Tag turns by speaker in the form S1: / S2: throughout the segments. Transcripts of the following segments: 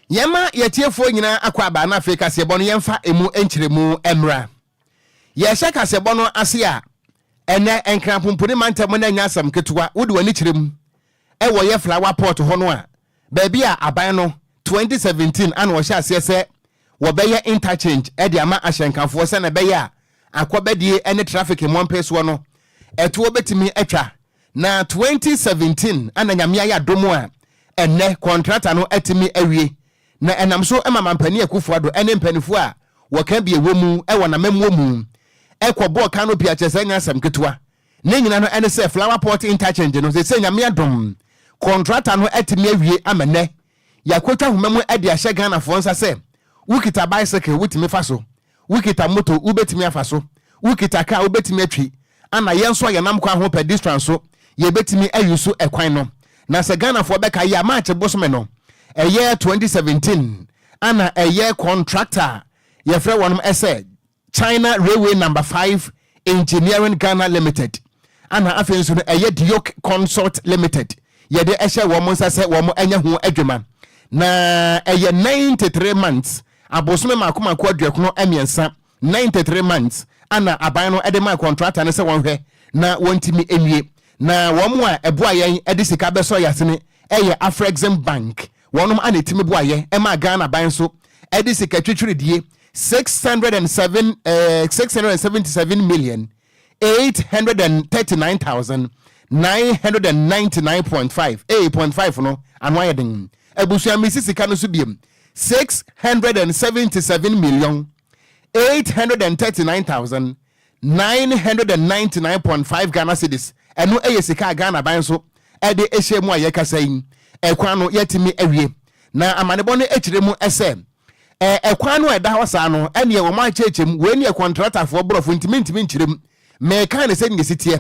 S1: Yema yetiefo nyina akwa ba na Africa sebo no yemfa emu enchiremu emra. Ye shaka sebo no ase a ene enkrampopone mantem na nyasam ketua wode wani chirem. E wo ye flower pot ho no a baabi a aban no 2017 ana wo sha ase se wo beye interchange e de ama ahyenkafo se na beye a akobedie ene traffic monpeso no eto obetimi atwa na 2017 ana nyamia ya domo a ene contractor no atimi awie na enam so mampani Akufo-Addo ene mpanifo a wo kan bi ewom e wo na memwo ekobo canopy achese nyasam ketua ne nyina no ene se flower pot interchange no se nyamia dom contractor no atimi awie amene yakwetwa homamu ade ahye Ghana fo nsa se wukita bicycle wutimi faso wukita moto ubetimi afaso wukita car ubetimi atwi ana yenso yenam kwa ho pedestrian so ye betimi ayusu ekwan no na se Ghana fo beka ya match bosome no eye 2017 ana eye contractor ye frɛ wonum ese China Railway number 5 Engineering Ghana Limited ana afenso no eye Diok Consort Limited ye de ehye wo monsa se wo mo anya ho adwuma na eye 93 months abosome makoma Kwadwo emiensa 93 months ana aban no edema contractor ne se wonhwe na wontimi enwie na womo a eboa yen edisika beso yasene eye Afrexim Bank wonum anetimi boa ye ema Ghana ban so edisika twetwiredie 677,839,999.5 8.5 no anwa yeden ebusia misisika no so biem 677,839,999.5 Ghana cedis eno sika Ghana ban so ede ehyemu a yekasayin ekwan no yetimi awie na amanebo no ekiremu ese ekwan no eda hosa no ene wo ma chechem we ne contractor for brofo ntimi nkirem me kan ne se ngesitie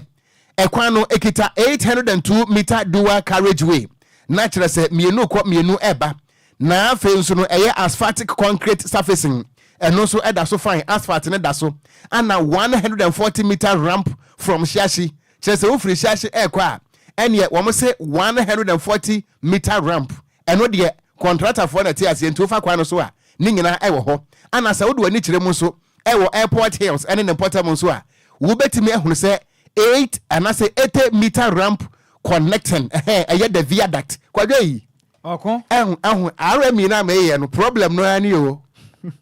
S1: ekwan no ekita 802 meter dual carriageway na kire se mienu eba na afenso no eye asphaltic concrete surfacing eno so eda so fine asphalt ne da so ana 140 meter ramp from Shashi kire se ofri Shashi ekwa ene wo mo se 140 meter ramp eno de contractor for na ti ase ntofa kwa no so a ni nyina ewo ho ana sa wodo ani kire mu so ewo airport hills ene ne portam so a wo betimi ehunu se 8 ana se 80 meter ramp connecting eye the viaduct Kwadwo yi
S2: okon
S1: ehun arami na me no problem no ani o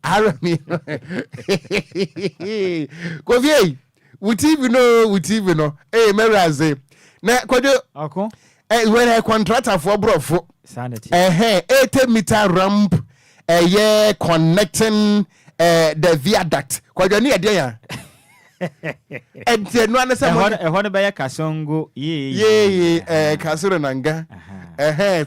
S1: arami ko vie wuti bi no meraze na Kwadwo
S2: okon
S1: when a contractor for brofo
S2: sanity
S1: 80 meter ramp connecting the viaduct Kwadwo ni ade ya ente no anase mo
S2: ehon be ya kasongo
S1: kasoro nanga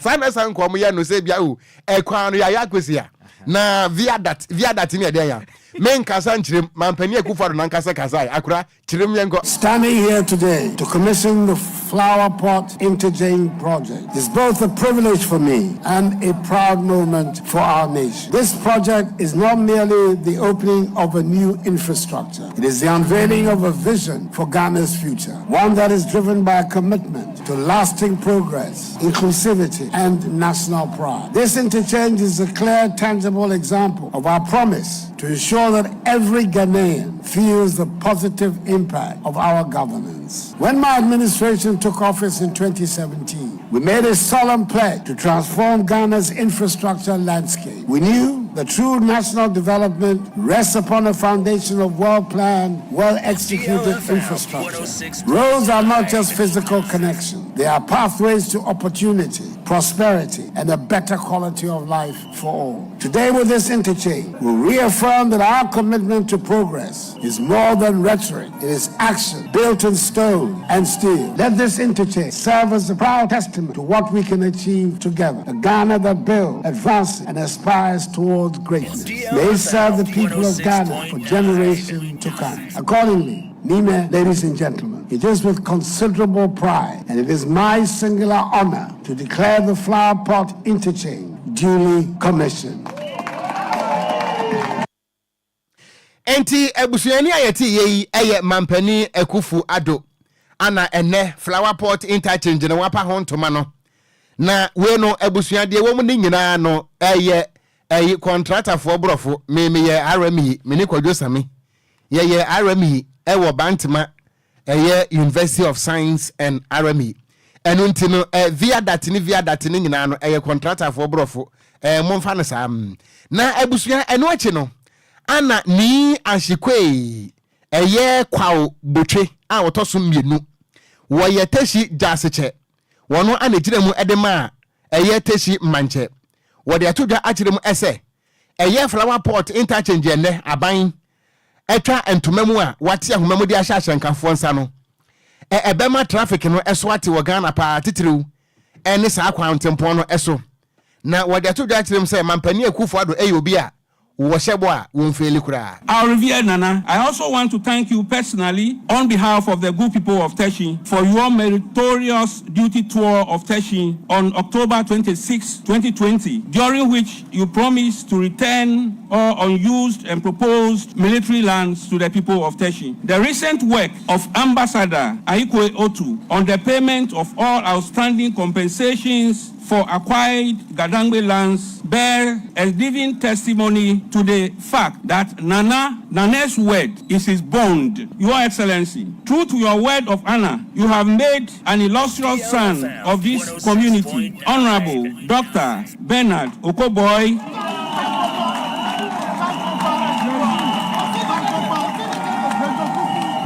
S1: sana san ko mo ya no se bia o ekwan no ya kwesi na viaduct ni ade ya men kasa nchirem mampani Akufo-Addo nankasa kasai akura chirem yengo.
S3: Standing here today to commission the flower pot interchange project is both a privilege for me and a proud moment for our nation. This project is not merely the opening of a new infrastructure. It is the unveiling of a vision for Ghana's future, one that is driven by a commitment to lasting progress, inclusivity, and national pride. This interchange is a clear, tangible example of our promise to ensure that every Ghanaian feels the positive impact of our governance. When my administration took office in 2017, we made a solemn pledge to transform Ghana's infrastructure landscape. We knew that true national development rests upon a foundation of well-planned, well-executed
S4: DLFM
S3: infrastructure. Roads are not just physical connections. They are pathways to opportunity, prosperity, and a better quality of life for all. Today, with this interchange, we reaffirm that our commitment to progress is more than rhetoric. It is action built in stone and steel. Let this interchange serve as a proud testament to what we can achieve together. A Ghana that builds, advances, and aspires towards greatness. May it serve the people of Ghana for generations to come. Accordingly, Nime, ladies and gentlemen, it is with considerable pride and it is my singular honor to declare the flower pot interchange duly commissioned.
S1: Enti ebusuani ayeti yei eye mampani Akufo-Addo ana ene flower pot interchange na wapa ho ntoma no na we no ebusuade wo mu ni nyina no eye contractor for brofo me ye RME me ne Kwadwo Sammy ye RME wo Bantima University of Science and RME enu ntino via that ni nyina no contractor for brofo momfa no sam na abusua enu achi no ana ni anhyekwei kwawo botwe a wotoso mienu wo ye tashi jaseche wono ana giremu edema teshi manche wo de atodwa akiremu ese flower pot interchange ene aban etwa entomamu a wate ahomamu de ahyahyɛnkafo nsa no ebema traffic no eso ate wo Ghana pa titiriw ene sa akwan tempon no eso na wo de atodwa akiremu se mampani akufo ado obi a Our revered Nana, I also want to thank you personally on behalf of the good people of Teshi for your meritorious duty tour of Teshi on October 26, 2020, during which you promised to return all unused and proposed military lands to the people of Teshi. The recent work of Ambassador Aikwe Otu on the payment of all outstanding compensations for acquired Gadangbe lands bear as living testimony to the fact that Nana's word is his bond. Your Excellency, true to your word of honor, you have made an illustrious son of this community, Honorable Dr. Bernard Okogyeabour.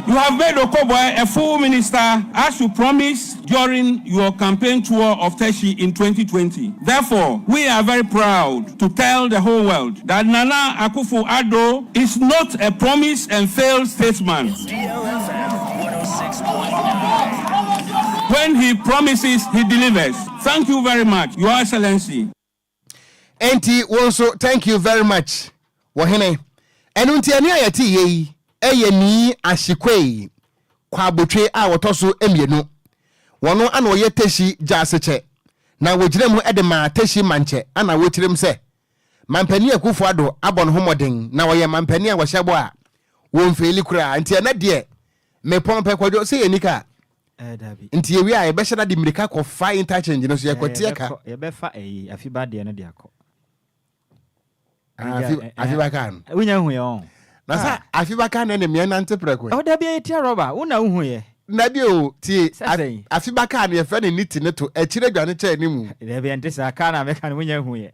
S1: You have made Okogyeabour a full minister as you promised during your campaign tour of Teshi in 2020. Therefore, we are very proud to tell the whole world that Nana Akufo-Addo is not a promise and fail statesman. DLFM 106.9. When he promises, he delivers. Thank you very much, Your Excellency. Enti also thank you very much. Wahene. Enunti ani ayati yei. Ni ashikwei kwa botwe a wotoso emienu wono ana oye teshi jaseche na wogiremu edema teshi manche ana wotirem se mampani akufo ado abon homoden na woye mampani a wohyebo a wonfeli kura nti na de me pompe Kwadwo se yenika
S2: dabi
S1: nti yewi a yebehye di mirika ko fa interchange no so yekotie ka
S2: yebefa afiba de no de akọ
S1: afiba kan
S2: unya hu ye
S1: Nasa afibaka na me nante preko.
S2: O da bia etia roba, una hu ye.
S1: Na bi o tie afibaka na ye fe ne niti ne to akire dwane cha animu.
S2: Da bia ntesa aka na me kan munya hu ye.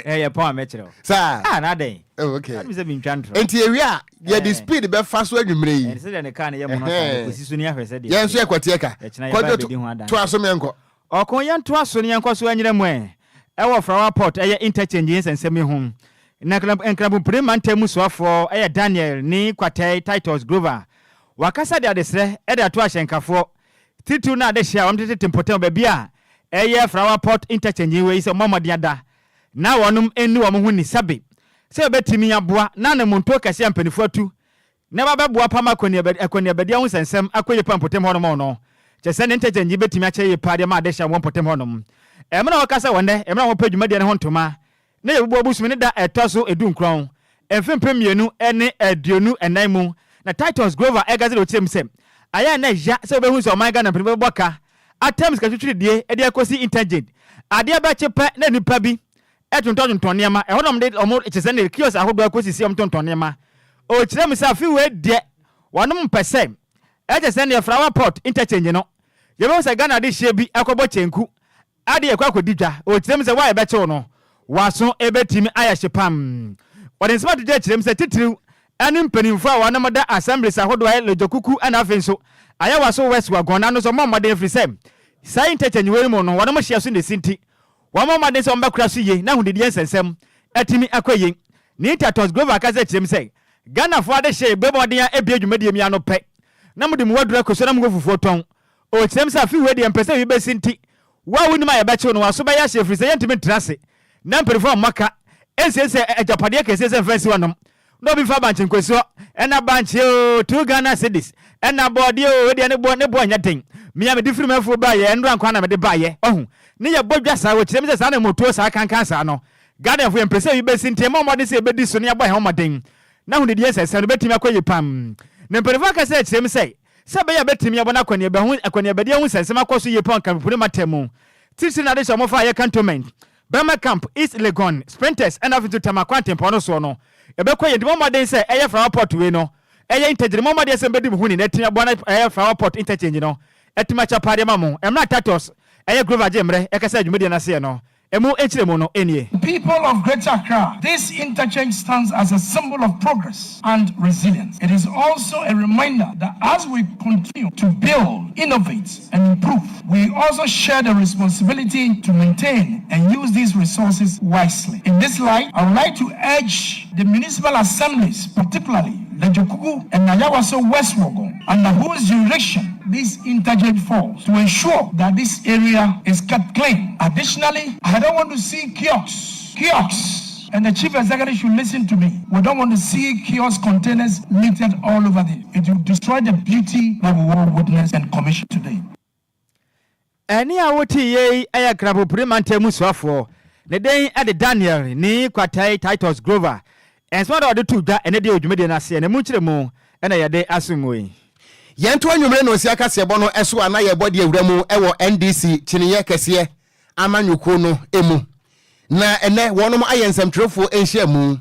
S2: Ye pon amekire.
S1: Sa.
S2: Na den.
S1: Oh okay.
S2: That be me ntwantro.
S1: Enti ewi a ye the speed be fa so adwumre yi.
S2: Se de ne kan ye mo no sa ko sisu ni ahwese de.
S1: Ye nso ekwote ka.
S2: Kwadwo
S1: to aso me enko.
S2: Okon ye nto aso ne enko so anyire mu e. Wo flower pot eye interchange ensensem hu. Enkrabu primante musuafo Daniel ni kwate Titus Grover wakasa de adesre ato ahyenkafo titu na de hia wamtete tempotem ba bia flower pot interchange we se momode ada na wonum enu wo ho ni sabe se obetimi aboa na ne monto kase ampanifo atu ne ba beboa pama akoni abadia ho sensem akoye pampotem ho no no chese ne interchange betimi ache ye pade ma de hia wo potem ho no emna wakasa wonde emna wo padwuma de ne ho ntoma na yebubu busumi ne da etoso edunkron emfempe mienu ene aduonu enanmu na Titus Grover egaze do chemsem aya na ja se obehu so man Ghana pembe boka attempts ka twitwiri die e de akosi intergent ade ba chepe na nipa bi etonton niema e honom de omo chese ne kios ahodo akosi si omtonton niema o kirem se afi we de wonom pese e chese ne flower pot interchange no yebo se Ghana de hye bi akobo chenku ade e kwa akodidwa o kirem se wa e be che no waso ebetimi ayashepam wode smart de kirem se titiriw anu mpanimfo a wanamada assembly sahodo ay lojokuku ana afenso aya waso west wagona no so momade frisem sai interchange we mu no wode mo hia so ne sinti wamomade se ombakura so ye na hundidi ensensem atimi akoye ni Titus Grover kaze kirem se Ghana fo ade hye bebode a ebie dwumadie mi anope na mode mu wadura koso na mu fufuo ton o kirem se afi we de empese wi be sinti wa wunima ya beche no waso ba ya hye frisem yentimi trase na mperifo maka ensese ejapade kesese mfensi wanom no bi fa banche nkweso ena banche o 2 Ghana cedis ena body o de ne bo nyaden mia me difiri mafo ba ye ndran kwa na me de ba ye ohun ne ye bodwa sa wo kirem se sa na moto sa kankan sa no Ghana fo empese wi besi ntem mo de se ebedi so ne ya bo he homaden na hu de die sese no betimi akoye pam ne mperifo ka se kirem se be ya betimi abona kwani ebe hu akwani abedi hu sese makoso ye pon kan pure matemu tisi na de so mo fa ye cantonment Bama Camp, East Legon, Sprinters, and after to Tamaquantin Ponosono. Ebeko, the moment they say, Air Flower Pot, we know. Air Inter, the moment they say, Betty Huni, Etina Bona Air Flower Pot interchange, you know. Etimacha Padiamamo, I'm not Tatos, Air Grover Jemre, Ekasa, Mediana Siano. People of
S4: Greater Accra, this interchange stands as a symbol of progress and resilience. It is also a reminder that as we continue to build, innovate, and improve, we also share the responsibility to maintain and use these resources wisely. In this light, I would like to urge the municipal assemblies, particularly the Jokugu and Nyawaso West Wogon, under whose jurisdiction this interchange falls, to ensure that this area is kept clean. Additionally, I don't want to see kiosks, and the chief executive should listen to me. We don't want to see kiosk containers littered all over there. It will destroy the beauty that we will witness and commission today.
S2: Any awoti ye aya krabo primante muswafo. The day at the Daniel ni kwatai Titus Grover. And so the two that and the Jumedi na se and muchemo and a day asumwe.
S1: Yanto anwumre no siaka sebono eso ana ye body ewramu ewo NDC chiniye kese amanyuko no emu. Na ene wonom ayensam trofo enhia mu.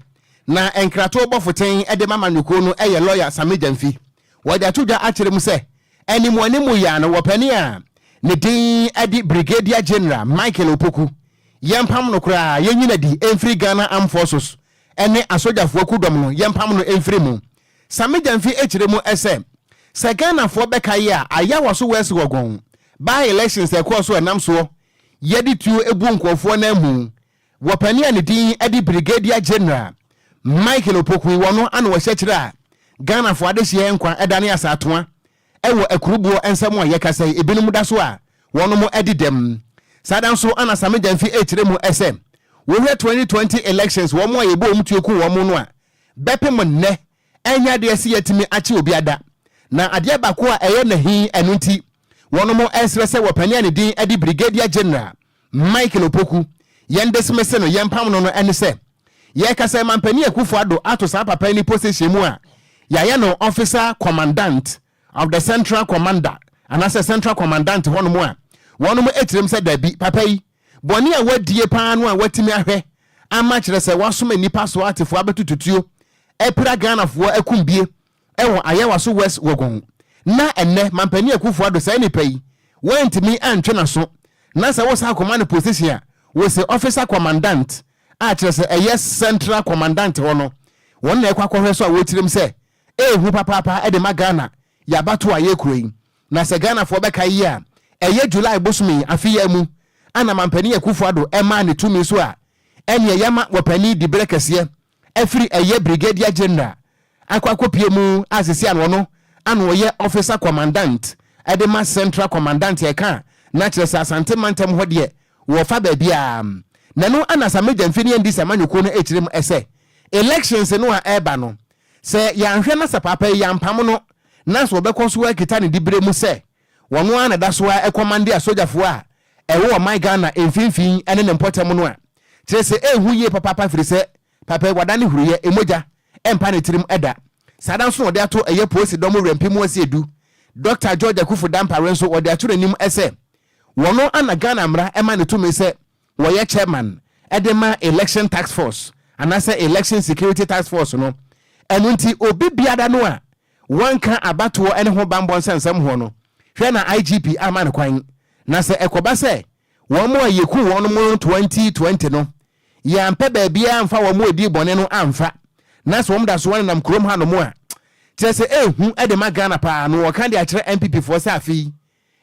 S1: Na enkrato bofoten ede mamanyuko no eye lawyer Sammy Jamfi. Wo da tudwa akire mu se animu ya no wopani a ne din edi Brigadier General Michael Opoku. Yempam no kra yenyina di Enfri Ghana Armed Forces. Ene asojafo kudom no yempam no Enfri mu. Sammy Jamfi ekire mu ese se Ghana fo beka ye a ayawo so wesi wogon. By elections e course enam so yedi tu ebu nkofo na mu. Wopani a ne din edi Brigadier General Michael Opoku wono ana wo hyekira Ghana fo adehye nkwa edane asatoa ewo akurubuo ensamo ye kasai ebinum da so a wono mo edidem sadan so ana Sammy Jamfi ekire mu ese wo 2020 elections wo mo yebo mtueku wo mo no a bepem ne enya de ase yatimi achi obiada na ade ba ko a eye nahi enunti wono mo esrese wopani a ne din edi Brigadier General Michael Opoku yende smese no yempam no ene se ye kasai mampani akufo ado ato sa papa ni position mu a ya no officer commandant of the central commander and as a central commandant one more etirem said there be papa yi boni a wadie pa no a watimi ahwe ama kire se wasoma nipa so atefo abetututuo epira Ghana fo akumbie ewo ayewa so west wogon na enne mampani akufo ado sai nipa yi wentimi antwe na so na se wosa command position a wo se officer commandant a kire se yes central commandant wono won na ekwakohwe so a wotirem se hu papa ede magana ya bato aye kuroyi na se Ghana fo beka yi a eye July bosumi afiya mu ana mampani akufo ado ema ne tumi so a ene yama wopani di brekese afiri eye Brigadier General akwakopie mu asisi an wono an ye officer commandant ede ma central commandant ye kan na kire sa asante mantem ho de wo fa ba bia nanu ana Sammy Jamfi ne ndi samanyuko no ekirem ese elections no a eba no se yanhwe na sapapa yampam no na so bekoso akita ne dibre mu se wono ana da so a command a sojafo a ewo my Ghana emfinfin ene ne mpotem no a kire se ehu ye papa firi se papa wadane huruye emoja empa ne tirim eda sadan so ode ato eye posi domo rempim wasi edu Dr. George Akufu Dampa Renso ode ato nim ese wono ana Ghana mra ema ne tumi se wo ye chairman edema election task force anase election security task force no enunti obi biada no a wanka abato ene ho bambon sensem ho no hwe na IGP aman kwan na se ekoba se wo mo ayeku won mo 2020 no ya mpe ba bia amfa wo mo edi bone no amfa na so mda so nam krom ha no mo a tese ehu ede magana pa no wo kan de akire MPP for se afi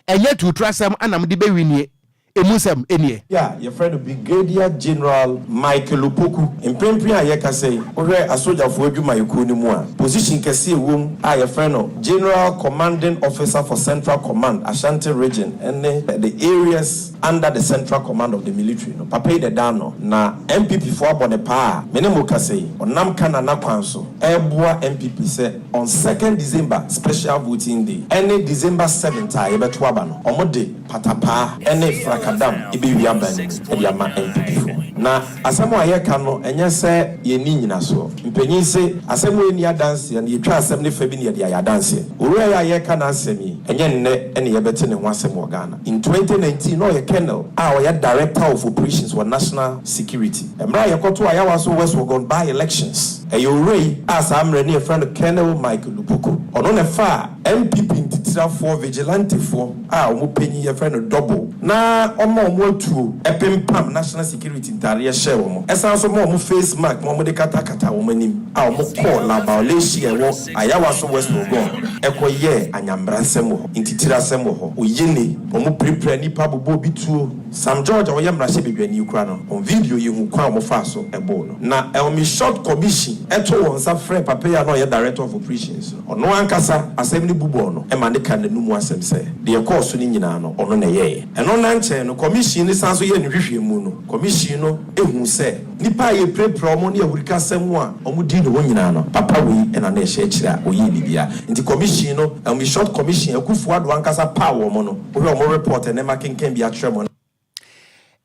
S1: enye tutrasem anam de bewinie emusem enie
S5: your friend Brigadier General Michael Opoku impempri a ye kasei ohwe asojafo adwuma yeko ni mu a position kase ewom a your friend General Commanding Officer for Central Command Ashanti Region and the areas under the Central Command of the military no papa de dano na MPP for abone pa mene mo kasei onam kana na kwanso eboa MPP se on 2nd December special voting day any December 7th a ye beto aba no omode patapa any makadam ibi aba ni e ama MPP na asemo ayeka no enye se ye ni nyina so mpanyin se asemo eni adanse na ye twa asem ne fa bi ne ye adanse owura ya ayeka na asemi enye nne ene ye bete ne ho asem Ghana in 2019 no ye Colonel ye director of operations for national security emra ye koto ayawa so west wogon by elections e yo rei as amre ne friend Colonel Michael Lupuku ono ne fa MPP ntitira for vigilante for omo penyi ye friend double na omo atuo epempam national security ntare share wo esan so mo face mark mo de kata wo manim omo call la violation e wo ayawa so west wogon ekoye anyambra nsem ho ntitira nsem ho oyene omo prepare nipa bobo bituo Sam George oye mrashe bedwani ukra no on video ye hu kwa omo fa so ebo no na elmi short commission eto won sa friend papa ya no ye director of operations ono ankasa asem ni bubo no e ma ne kan nanumu asem se de course ni nyina no ono na ye eno na nche no commission ni sanso ye ni hwehwe mu no commission no ehu se nipa ye prepare omo ne ahurika asem a omo di no nyina no papa we e na na ehye kira oye bibia nti commission no elmi short commission akufu ado ankasa power omo no omo report ne makenken bi atremo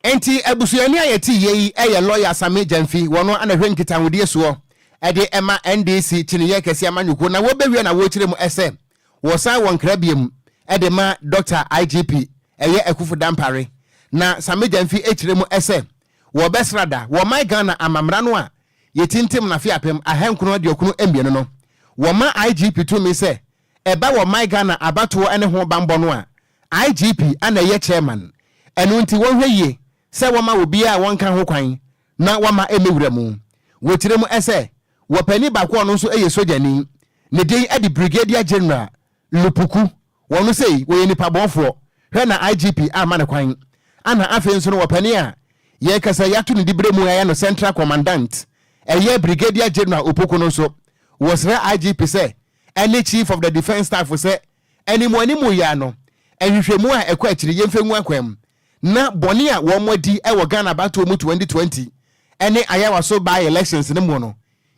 S1: enti abusuani ayeti yei eye lawyer Sammy Jamfi wono anahwe nkitahudie so ede ema NDC chiniye kese amanyuko na wo bewie na wo kire mu ese wo san won krabiem ede ma Dr. IGP eye akufu dampare na Sammy Jamfi ekire mu ese wo besrada wo my Ghana amamra no a yetintim na fiapem ahenkono de okunu embie no wo ma IGP to me se eba wo my Ghana abato ene ho bambo no a IGP ana ye chairman enu nti wo hweye se wama obi a wonka ho kwan na wama emewura mu wotire mu ese wopani ba ko no so eye sojani ne den adi brigadier general Lupuku wono sei wo yeni pabonfo hwe na IGP ama ne kwan ana afi nso no wopani a ye kasa yato ne dibre mu ya no central commandant eye brigadier general Lupuku no so wosre IGP se any chief of the defense staff se any mu ya no ehwehwemu a ekwa akiri yemfengu akwam na boni a wo modi e wo Ghana bato mu 2020 ene ayawa so by elections ne mu no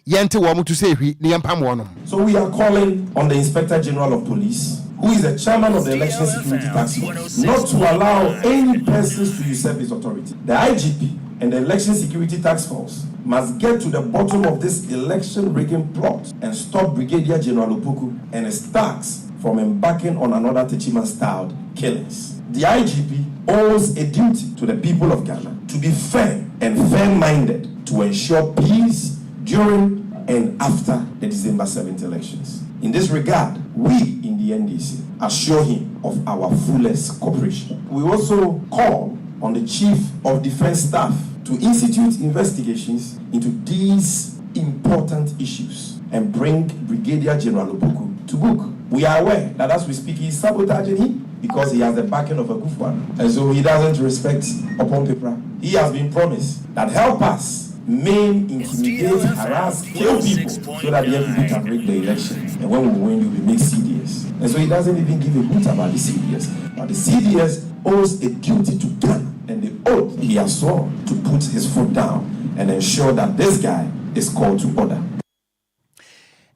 S1: yente wo mu to say hwi ne yempam wo no.
S5: So we are calling on the Inspector General of Police, who is the chairman of the Election Security Task Force, not to allow any persons to usurp his authority. The IGP and the Election Security Task Force must get to the bottom of this election rigging plot and stop Brigadier General Lupuku and his thugs from embarking on another Techiman-styled killings. The IGP owes a duty to the people of Ghana to be fair and fair-minded to ensure peace during and after the December 7th elections. In this regard, we in the NDC assure him of our fullest cooperation. We also call on the Chief of Defense Staff to institute investigations into these important issues and bring Brigadier General Lupuku to book. We are aware that as we speak, he is sabotaging him because he has the backing of a Kufuor, and so he doesn't respect upon paper. He has been promised that help us maim, intimidate, harass, kill people so that the FPP can rig the election. And when we win, you will make CDS. And so he doesn't even give a hoot about the CDS. But the CDS owes a duty to Ghana and the oath he has sworn to put his foot down and ensure that this guy is called to order.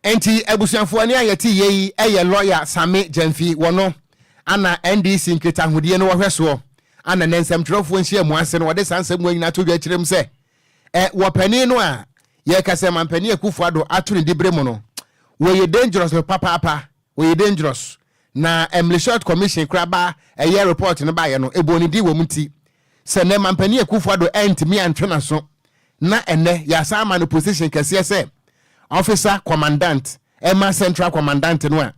S1: Enti ebusuanfo ni ayeti yei eye lawyer Sammy Jamfi wono ana NDC nketahudie no wohweso ana nensem trofo nhia mu ase no wode sansem nyina to dwa kirem se wopani no a ye kase mampani Akufo-Addo ato ne dibre mu no we dangerous papa we dangerous na short commission kraba eye report no ba ye no eboni di wo muti se ne mampani Akufo-Addo entimi antwena so na ene ya sama no position kase se officer commandant Emma central commandant no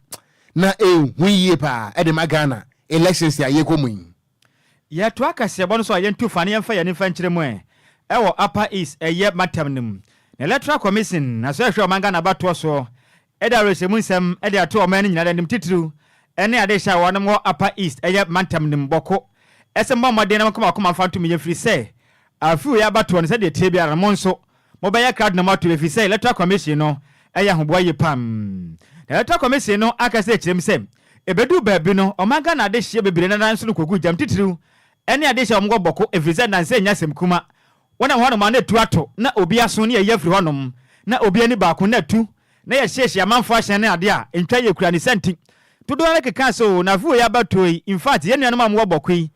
S1: na huiye pa ede magana elections ya yekomu
S2: ya to akase bono so ayentu fane yemfa ya nimfa nkyere mu ewo upper east eye matam nim na electoral commission na so ehwe omanga bato so eda resemu nsem ede ato oman nyina nim titru ene ade sha wono mo upper east eye matam nim boko esemba mode na koma fantu me yefri se afu ya bato no se de tebia ramon so mobile card na mato efi se electoral commission no eye hoboye pam electoral commission no akase kirem se ebedu baabi no omanga na ade hye bebire na nso no kogu jam titru ene ade hye omgo boko efi se na nse nyasem kuma wona hono ma na tu ato na obi aso ne ye afri honom na obi ani ba ko na tu na ye hyehye amanfo ahye ne ade a entwa ye kura ni senti todo na keka so na fu ya batoi in fact ye nuanom amwo bokoi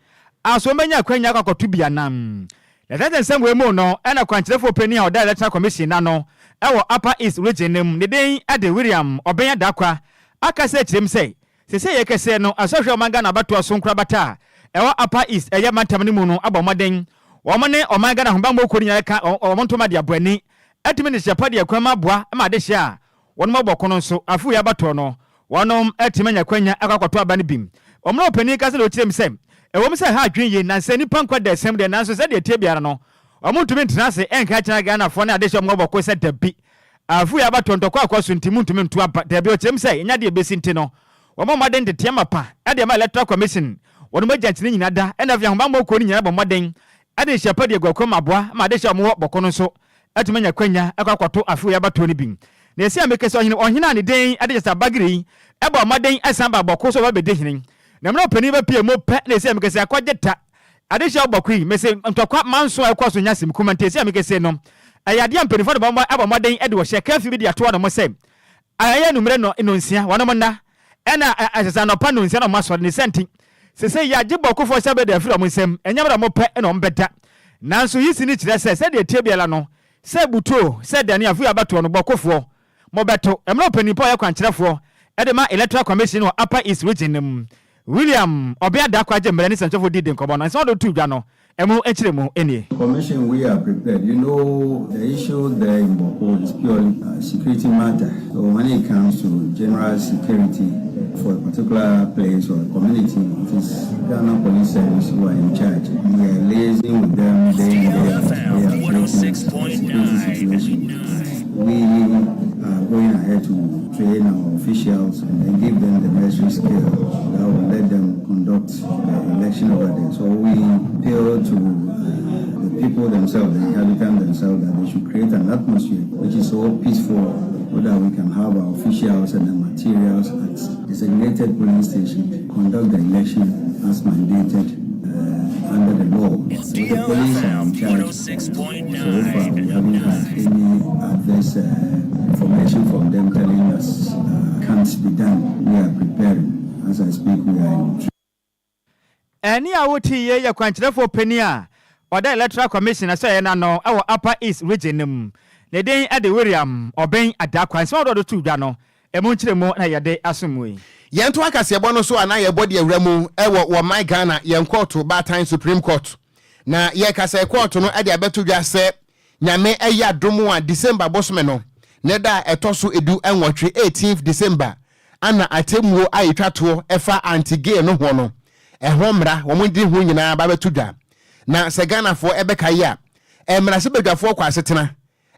S2: aso menya kwanya akwakoto bia nam na tete nsem we mu no ena kwankyerefo pani a oda electoral commission na no ewo Upper East region nem ne den ade William Obenya Dakwa aka se kyerem se ye kese no asohwe omanga na bato asonkura bata ewo Upper East eye mantam ne mu no abomoden womane omanga na hombambo ko nya ka omontoma de abani atimi ne hyapade akwama boa ma de hia wonom obokono nso afu ya bato no wonom atimi nya kwanya akwakoto abane bim omno pani ka se do kyerem se ewom se ha adwen ye na se nipa nkwa da sem de nanso se de tie biara no omontumi ntena se enka kyana Ghana fo na de hye omgo boko se dabi afu ya bato ntoko akwaso ntimu ntumi ntu aba dabi o kyerem se nya de besi nti no womo maden de tiama pa ade ma electoral commission wonom agent ni nyina da ena via homba mo ko ni nyina bo maden ade hyapade agwakoma aboa ma de hye omwo boko no so atumanya kwanya akwakoto afu ya bato ni bin na esi amekese ohina ne den ade jesa bagiri ebo maden asamba boko so ba be de hinin na mna pani ba pie mo pe na esi amekese akwageta ade hye boko yi mese ntokwa manso akwaso nyasim kumante esi amekese no ayade ampanifo de ba abo maden ade wo hye kafi bi de ato no mo se ayaya numre no nonsia wono na ena asesa no pa nonsia no maso ne senti se ya giboko fo sabe de afira mo nsem enyamra mo pe na ombeta nanso yisi ni kire se de tiebiela no se buto se de ne afu abato no bokofo mo beto emro panipo ya kwankyerefo ede ma electoral commission of Upper East region William Obenya Dakwa jemre ni sanchofo didi nkobo no nso do tu dwa no emu ekyire mu enie
S6: commission. We are prepared. You know, the issue there in Boko is purely security matter. So when it comes to general security for a particular place or community, it is Ghana Police Service who are in charge. We are liaising with them. They are operating security situation. We are going ahead to train our officials and then give them the necessary skill that will let them conduct the election over there. So we appeal to the people themselves, the inhabitants themselves, that they should create an atmosphere which is so peaceful so that we can have our officials and the materials at designated polling station conduct the election as mandated under the law.
S7: It's DLFM 106.9.
S6: So far, we haven't had any adverse information from them telling us can't be done. We are preparing. As I speak, we are in.
S2: Any awoti ye ya kwankyerefo pani a oda electoral commission say na no awo Upper East region ne den ade William Obenya Dakwa so do tu dwa no emu nkyere mu na yede asomwe
S1: yento akase ebo no so ana ye body awura mu ewo wo my Ghana yen court Batan Supreme Court na ye kase court no ade abeto dwa se nyame eya domo a December bosome no ne da etoso edu enwotwe 18th December ana atemuo ayetwato efa anti-gay no ho no ehomra wo mudi ho nyina ba beto dwa na se Ghana fo ebeka ya emra se bedwafo kwa asetena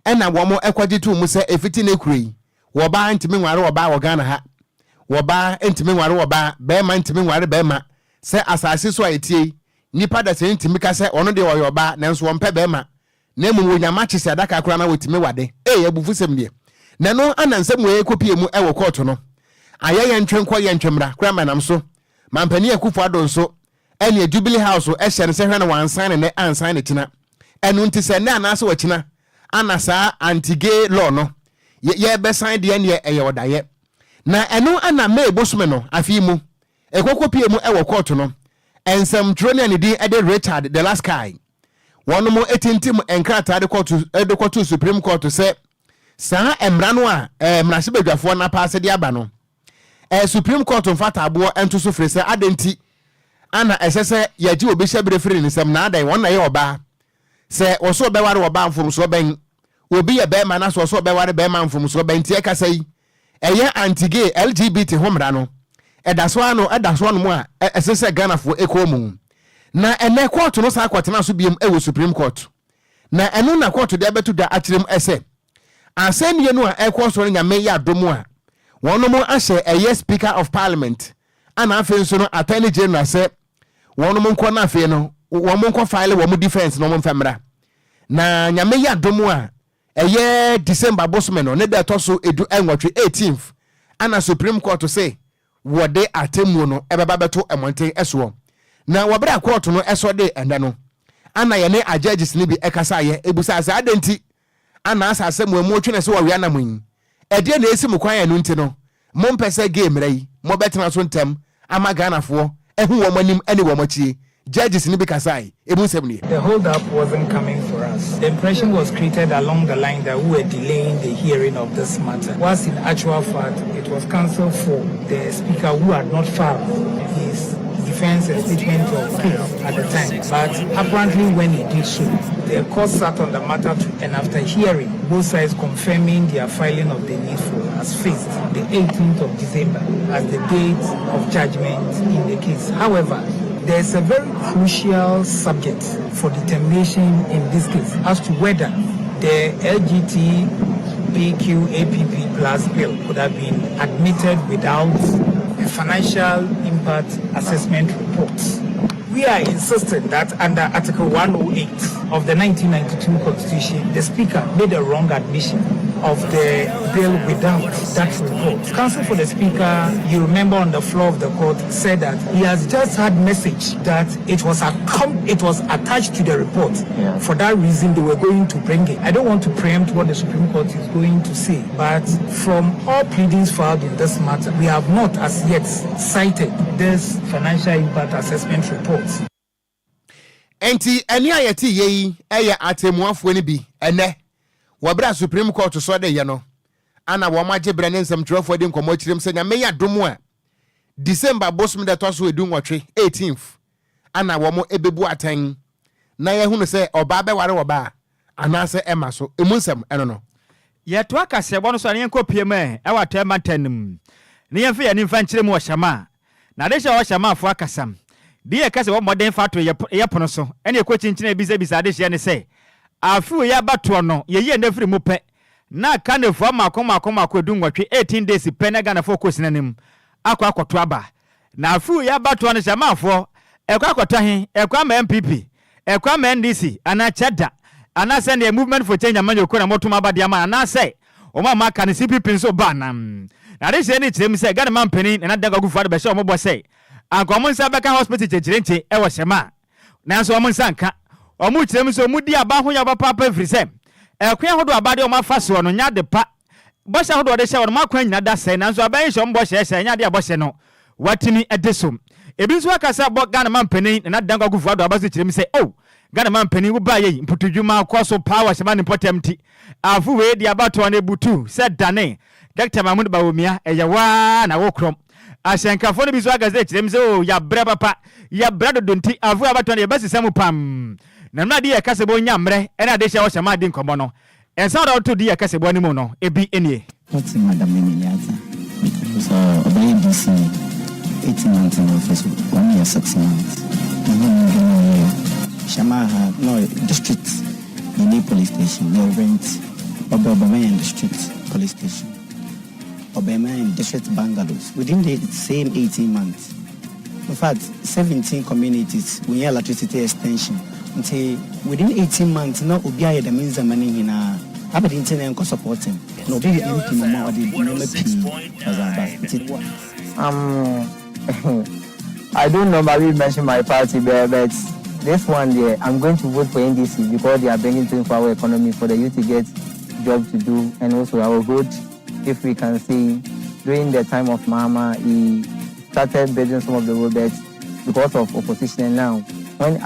S1: ena wo mo ekwagitu mu se efiti na kurei wo ba ntimi nware wo ba wo Ghana ha wo ba ntimi nware wo ba be ma ntimi nware be ma se asase so ayetie nipa da se ntimi ka se ono de wo yo ba nanso wo mpe be ma na emu wo nyama chese adaka akura na wotimi wade ebufusem de na no anansem we kopie mu ewo court no ayeye ntwenko ye ntwemra kura manam so mampani akufo adon so ene Jubilee House ehye ne se hwe na wansan ne ansan ne tina enu nti se na anase wakina anasa anti-gay law no ye be sign de ne eye odaye na enu ana me bosome no afi mu ekokopie mu ewo court no ensem troni ne di ede Richard the last guy wono mo etintim enkrata de court Supreme Court se sa emra no a emrase bedwafo na paase de aba no Supreme Court mfata abo ento so frese adenti ana esese yaji obi hyebere free ni sem na adan wona ye oba se oso beware oba mfom so ben obi ye be ma na so oso beware be ma mfom so ben tie kasa yi eye anti-gay LGBT homra no edaso ano mu a esese Ghana fo ekomu na ene court no sa kwatena so biem ewo Supreme Court na enu na court de abetu da akyerem ese asenie no a ekoso nyame ya domu a wono mo ahye eye Speaker of Parliament ana afi nso no Attorney General se wono mo nko na afi no wo mo nko file wo mo defense no mo mfemra na nyame ya domu a eye December bosome no ne da toso edu enwotwe 18th ana Supreme Court say wode atemu no ebeba beto emonten eso na wabra court no eso de enda no ana ye ne judges ni bi ekasa ye ebusa asa adenti ana asase mu emu twene se wo wi anamun ede na esi mu kwan ya no nti no mo mpese game rai mo betena so ntem ama Ghana fo ehu wo manim ene wo machi judges ni bi kasai ebu nsem ni.
S8: The hold up wasn't coming for us. The impression was created along the line that we were delaying the hearing of this matter, whilst in actual fact it was cancelled for the speaker who had not filed his defense and statement of case at the time. But apparently when he did so, the court sat on the matter and after hearing both sides confirming their filing of the needful has fixed the 18th of December as the date of judgment in the case. However, there's a very crucial subject for determination in this case as to whether the LGBTQAPP plus bill could have been admitted without a financial impact assessment report. We are insisting that under Article 108 of the 1992 Constitution, the Speaker made a wrong admission of the bill without that report. Counsel for the Speaker, you remember on the floor of the court, said that he has just had message that it was attached to the report. Yeah. For that reason, they were going to bring it. I don't want to preempt what the Supreme Court is going to say, but from all pleadings filed in this matter, we have not as yet cited this financial impact assessment report.
S1: Enti eni ayeti yeyi eye atemuafo ni bi ene wabra Supreme Court so de ye no ana wo maje brane nsem trofo de nkomo kirem se nya meya domo a December bosom de toso edu nwotwe 18th ana wo mo ebebu atan na ye hunu se oba be ware oba ana se ema so emu nsem eno no
S2: ye to aka se bo no so ne nkopie ma e wa tema tanim ne ye fe ye ni mfa nkire mu ohyama na de hye ohyama afo akasam die kase wo modern factory ye pono so ene ekochinchina bisa de hye ne se afu ya bato no ye na firi mu pe na kanefo makoma edu nwotwe 18 days pe na Ghana fo kosinanim akwakoto aba na afu ya bato no hyamafo ekwakoto he ekwa ma MPP ekwa ma NDC ana chada ana se ne movement for change amanyoko na motuma aba dia ma ana se o ma ka ne CPP nso ba na de hye ne kirem se Ghana man pani na daga gufu ade be hye o mo bo se ankomo nsa beka hospital chechirenche e wo hyema nanso o mo nsa nka o mu kirem so mu di aba ho ya ba papa firi se ekwa hodo aba de o ma fa so no nya de pa bo hye hodo de hye wo ma kwa nyina da se nanso aba hye o mbo hye nya de abo hye no watimi edesom ebi nso akasa bo Ghana man pani na daga gufu ado aba so kirem se oh Ghana man pani wo ba ye mputudwuma akoso power hyema ne potemti afu we di aba to na ebutu se dane Dr. Mahmoud Bawumia eyawa na wo krom ashenkafo no bi so agase kirem se o ya bra papa ya bra dodonti avu abato na basi samu pam na na de kasebo nya mre ena de hye wo hyema de nkomo no ensa do to de kasebo ni mu no ebi enie
S9: what's madam Emiliata so obey this 18 months in office 1 year 6 months Shama no district in police station no rent Obama in district police station Obama in district bungalows within the same 18 months. In fact, 17 communities we have electricity extension. Until within 18 months, no Ubia the means of money in a Aberdeen and supporting. No big anything more
S10: I don't normally mention my party there, but this one there, I'm going to vote for NDC because they are bringing things for our economy for the youth to get job to do, and also I will vote. If we can see, during the time of Mahama, he started building some of the roads because of opposition. And now, when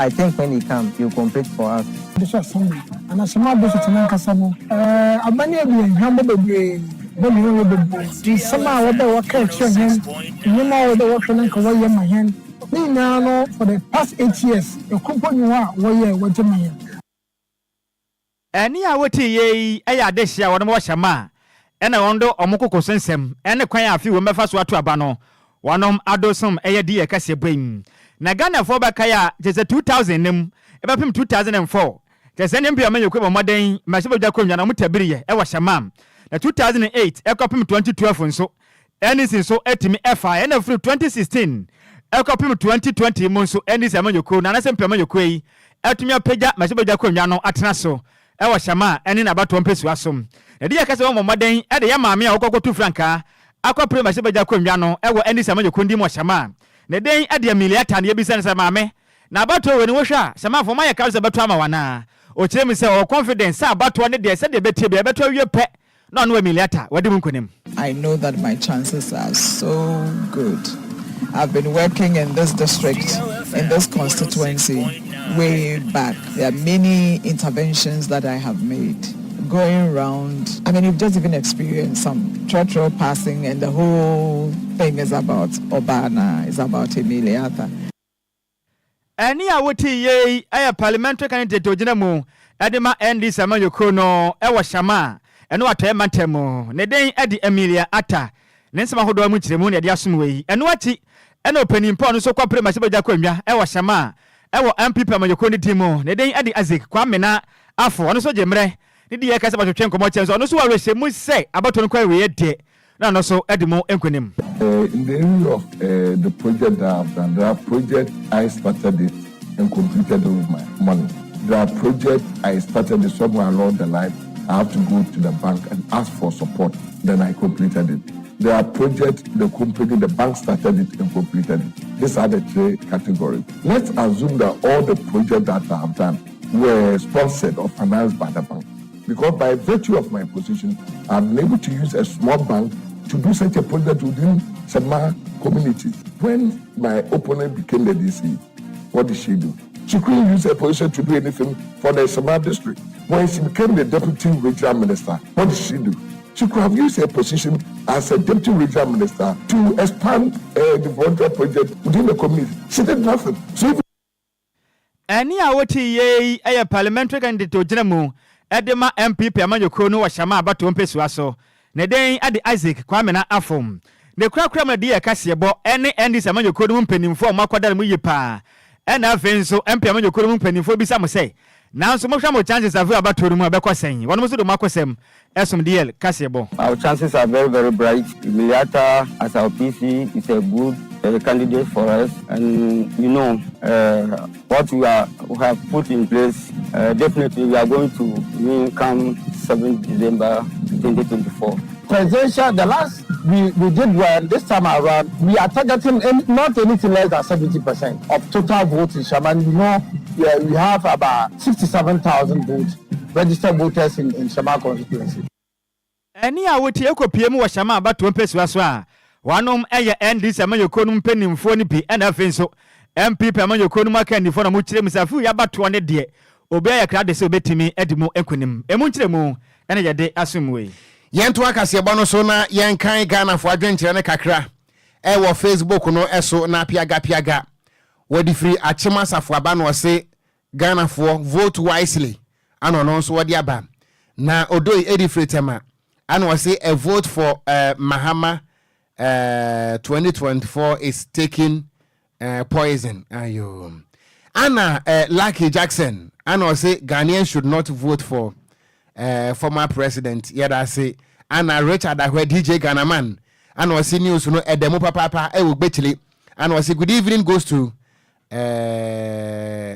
S10: he comes, he will complete for us.
S11: This is Sunday, and as a matter of fact, I'm many of you remember the summer what the work action, you know the work and Kawaya my hand. Now, for the past 8 years, the company what my hand.
S2: Any awoti ye aya deshia wono wo hyama ena wondo omukoko sensem ene kwan afi wo mefa so ato aba no wonom adosom eye die kase bem na Ghana for baka ya jese 2000 nim ebapim 2004 jese ne mbia manyekwe bomoden mahye bogya konwa na mutabiriye e wo hyama na 2008 ekopim 2012 nso eni so etimi efa ena free 2016 ekopim 2020 mo nso eni se manyekwe na na se mpia manyekwe yi etumi apagya mahye bogya konwa no atena so ewa shama eni na bato mpesu asom na dia kase wo moden e de ya maame a wokokotu franka akopre ma sebeja kwanwa no ewo eni sama jokundi mo shama na den e de miliata na yebisa ne maame na bato we ni wo hwa shama fo ma ye ka se bato ama wana o kire mi se o confidence a bato ne de se de betie be bato wie pe na no miliata wadi mu nkonim.
S12: I know that my chances are so good I've been working in this district, in this constituency, way back. There are many interventions that I have made. Going around, I mean, you've just even experienced some church passing, and the whole thing is about Obana, is about Emiliata.
S2: Any awoti ye a parliamentary candidate to Jinamo, Edema Andy Samayoko, Ewa Shama, and what a matemo, Neden Eddie Emilia Ata, Nensama Hodo Muchimuni at Yasumwe, and what an opening pond so compre Masiba Jaconia, Ewa Shama, Ewa MP Pamayokoni Timo, Neden Eddie Azik, Kwamena, Afo, and so Jemre, the Yakas about to change commotions, or no so I must say about to inquire we had no so Edimo Enquinim.
S13: In the area of the project that I've done, there are projects I started it and completed it with my money. There are projects I started it somewhere along the line. I have to go to the bank and ask for support. Then I completed it. There are projects the company, the bank started it and completed it. These are the three categories. Let's assume that all the projects that I have done were sponsored or financed by the bank. Because by virtue of my position, I'm able to use a small bank to do such a project within Sama community. When my opponent became the DC, what did she do? She couldn't use her position to do anything for the Sama district. When she became the deputy regional minister, what did she do? She could have used her position as a deputy regional minister to expand the volunteer project within the community. She did nothing. So if
S2: any awoti ye a parliamentary candidate to Jinamo, Edema MP Pamayoko no Shama about to Peswaso. Neden Adi Isaac Kwamena Afom. The crackram dear Cassiabo, any Andy Samuel Kodum penny for Makwada Muyipa. And I think so MP Samuel Kodum penny for Bissam say. Now so much more chances are about to remove Becca saying. One was the Marcosem, as some DL Cassiabo.
S10: Our chances are very, very bright. Emiliata as our PC is a good candidate for us, and you know what we have put in place. Definitely, we are going to win come 7th December 2024.
S11: Presidential, the last we did well. This time around, we are targeting not anything less than 70% of total votes in Shaman. You know, we have about 67,000 votes, registered voters in Shaman constituency.
S2: Any awoti eko PM wa Shama about to Peswaswa. One Andy Samuel Konum penny for Nipi and I think so. MP Pamayo Konuma candy for a muchim Safu about 200 dear. Obey a crowd so bet me Edimo Equinim, Emunchemo, and a day assume.
S1: Yentuaka Siabonosona, Yankai Ghana for adventure and Kakra. Ewa Facebook no eso na piaga. Wadi free Achimasa for Abano say Ghana for vote wisely. Anononso wadiaba. Na Odoi Edifritema. And was say a vote for Mahama 2024 is taking poison. Ayo. Anna Lucky Jackson. And was say Ghanaians should not vote for former president. Yet I say Anna Richard where DJ Ghanaman. And was see news no edemo papa betili. And was say good evening goes to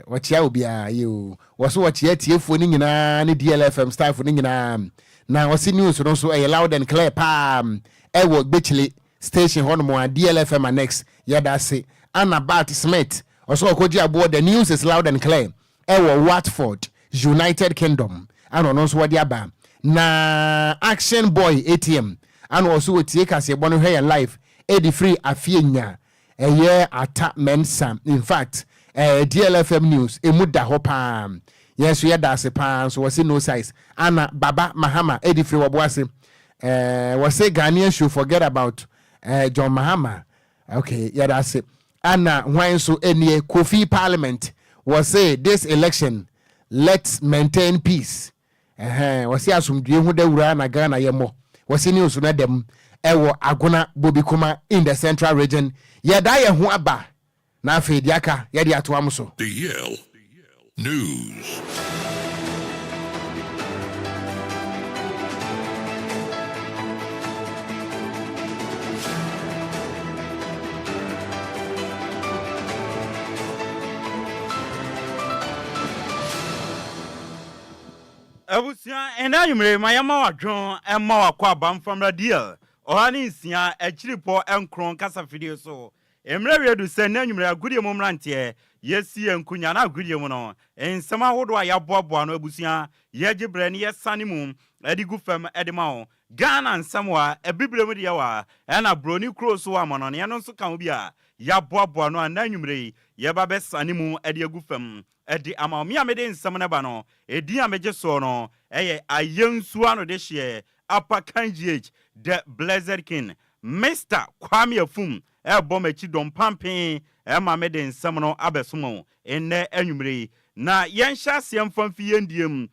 S1: what ya will be you was what yet ye phoning in any DLFM staff phoning in now was see news no so a loud and clear palm betili station one more DLFM and next yada say Anna Bart Smith also Okogyeabour the news is loud and clear Watford United Kingdom and also wadiaba na Action Boy ATM and also take as a bono here live edi free afienya a year attack mensa in fact DLFM news emuda hopa yes we had as a pan so was no size Anna Baba Mahama edi free wabwase was say Ghanaians should forget about John Mahama. Okay, yeah, that's it. Anna, why so any Kofi Parliament was say this election, let's maintain peace. Was here some dream who they ran a Ghana yemo. Was in news on them, Ewo Aguna Bobikuma in the central region. Yadaya Huaba. Na Fediaka, Yadia Tuamuso.
S14: The Yale News.
S15: Abusia ena yumre mayama wadron emma wakwa bam from radio ohani nsia echiripo enkron kasa video so emre wedu se na yumre agudie momrante yesi enkunya na agudie mu no ensema hodo ayaboabo no abusia yegibre ne yesane mu edigu fam edima Ghana nsamwa ebibre mu de yawa ena broni cross wa mono ne no so kan obi a ya boaboa no ananwumre ye ba be sane mu ade agufam edi ama me amede nsam ne ba no edi ameje so no eye ayensu ano de hye apakanjh the blessed king Mr. Kwame Afum machi dom pampen ma mede nsam no abesomo enne anwumre na yensha siam famfi yendiem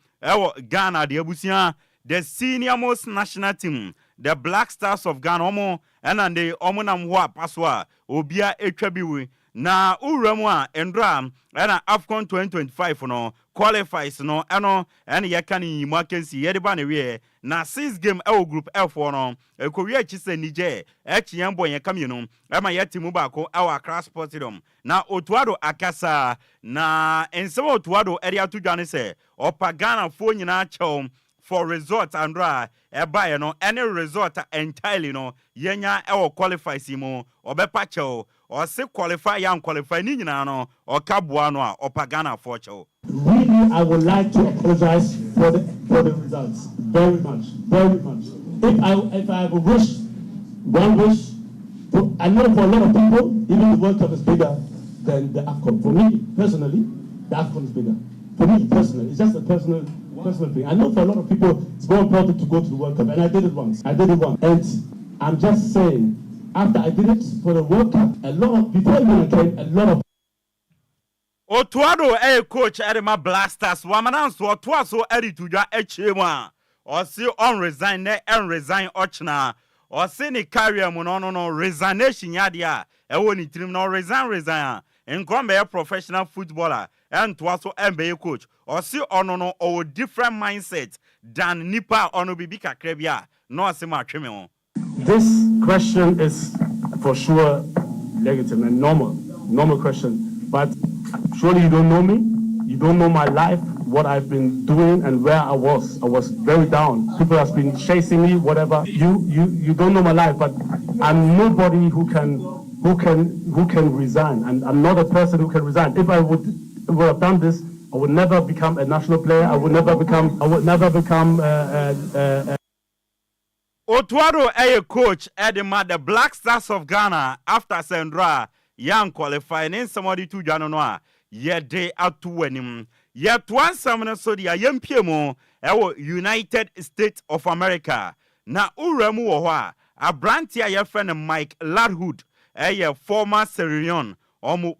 S15: Ghana de abusia the senior most national team the Black Stars of Ghana and they omunam ho apaswa obia etwa biwe na uramu a endra na AFCON 2025 no qualifies no eno ene yakani yimu akensi yede ba na we na 6 game group L4 no ekowie chise nije yembo yekam no ma yetimu ba ko Accra Sportstadium na Otuado akasa na ensema Otuado area to dwane se opa Ghana fo nyina chew for resort andra buy no any resort entirely no yenya qualifies mu obepa chew or say qualify and qualify ni nyina no or kabua no opa Ghana for chew.
S16: Really, I would like to apologize for the results very much. If I have a wish, one wish, I know for a lot of people, even the World Cup is bigger than the AFCON. For me personally, the AFCON is bigger. For me personally, it's just a personal thing. I know for a lot of people, it's more important to go to the World Cup, and I did it once. And I'm just saying, after I did it for the World Cup, a lot of people came, a lot of
S15: Otuado coach Edema Blasters wamananso otuaso eri tuja echema o si on resign ne en resign ochna o si ni career mu no resignation yadia ewo ni trim no resign enkombe a professional footballer and tuaso MBA coach o si ono o different mindset than nipa ono bibi kakra bia no asema atweme ho.
S16: This question is for sure legitimate and normal question, but surely you don't know me, you don't know my life, what I've been doing and where I was. I was very down. People have been chasing me, whatever. You don't know my life, but I'm nobody who can resign, and I'm not a person who can resign. If I would have done this, I would never become a national player. I would never become
S15: Otuado coach Edema the Black Stars of Ghana after Sandra young qualifying in somebody to Janonwa ye day out to win yet one summoner so the young Piemo United States of America na uremu oha a brantia your friend Mike Ladhood former Sierra Leone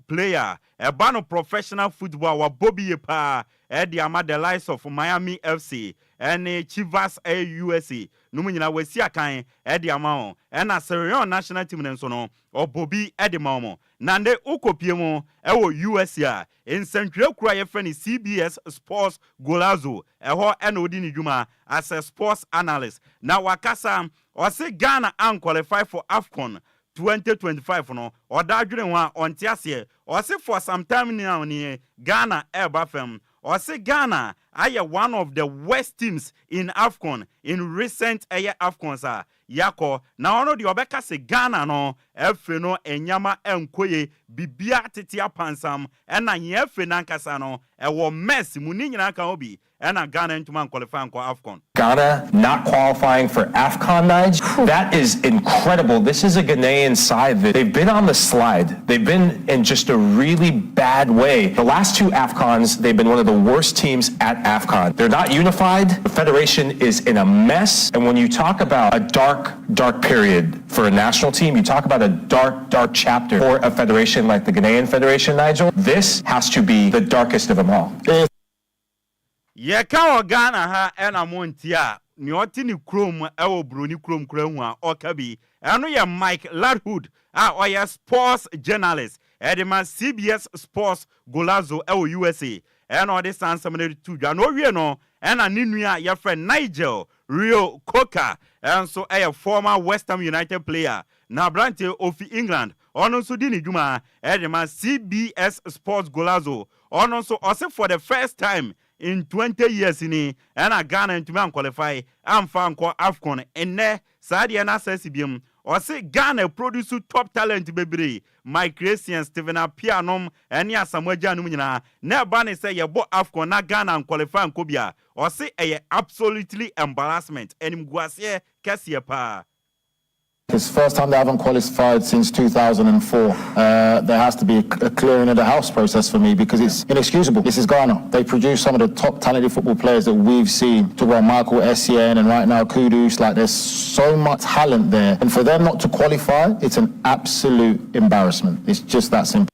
S15: player a bano professional football wa Bobby pa the likes of Miami FC and Chivas USA Numina Wesia Kain Ediamao and a Sierra Leone national team no or Bobby Edimamo Nande Ukopiemo USA in Central Cry friend CBS Sports Golazo Odini Juma as a sports analyst. Now Wakasa or say Ghana unqualified for AFCON 2025 no or dadwene wa on tiase or say for some time now ni Ghana DLFM or say Ghana one of the worst teams in AFCON in recent AFCON yako na ono di obeka se Ghana no efe no enyama enkoye bibia tetia pansam ena yefe nankasa no ewo mess mu ni nyina kan obi ena Ghana ntuma qualify for AFCON.
S17: Ghana not qualifying for AFCON, Nige? That is incredible. This is a Ghanaian side that they've been on the slide. They've been in just a really bad way. The last two AFCONs, they've been one of the worst teams at AFCON. They're not unified. The federation is in a mess. And when you talk about a dark period for a national team, you talk about a dark chapter for a federation like the Ghanaian Federation, Nigel. This has to be the darkest of them all.
S15: Ye ka Ghana ha ena montia ni oti ni krom broni krom kran a okabi eno ye Mike Ladhood oya sports journalist edema CBS Sports Golazo USA eno de sansamene tu dwa no wie no ena ninua ye friend Nigel Rio Coker so a former West Ham United player na brante of England ono so di ni dwuma edema CBS Sports Golazo ono so ose for the first time in 20 years in and Ghana to man qualify and found AFCON and ne Sadia na sesibium or say Ghana produce top talent baby Mike Christian Stephen Pianom and ya Samuel Janumina ne bani say ya bo AFCON na Ghana and qualify and Kobia or say a absolutely embarrassment and mguasie kasia pa.
S18: It's the first time they haven't qualified since 2004. There has to be a clearing of the house process for me because it's inexcusable. This is Ghana. They produce some of the top talented football players that we've seen. Talk about Michael Essien and right now Kudus. Like there's so much talent there. And for them not to qualify, it's an absolute embarrassment. It's just that simple.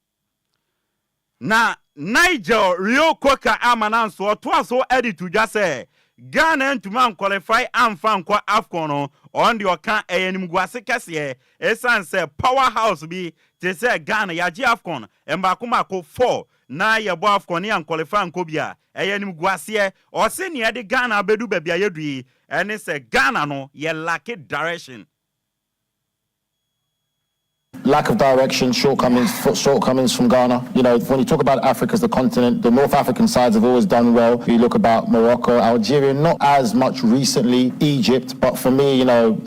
S15: Na Niger Rio Kwaka Amananso or Twaso edit to just say Ghana to man qualify and fan kwa Afcono on the Ocran Nhyiraba Kwadwo Esan say powerhouse be to say Ghana yaji Afcon and Bakumako 4 na ya bo Afcon and qualify and Kobia Nhyiraba or senior the Ghana bedu baby yedri and it's a Ghana no ye lack direction.
S18: Lack of direction, shortcomings from Ghana. You know, when you talk about Africa as the continent, the North African sides have always done well. You look about Morocco, Algeria, not as much recently, Egypt, but for me, you know,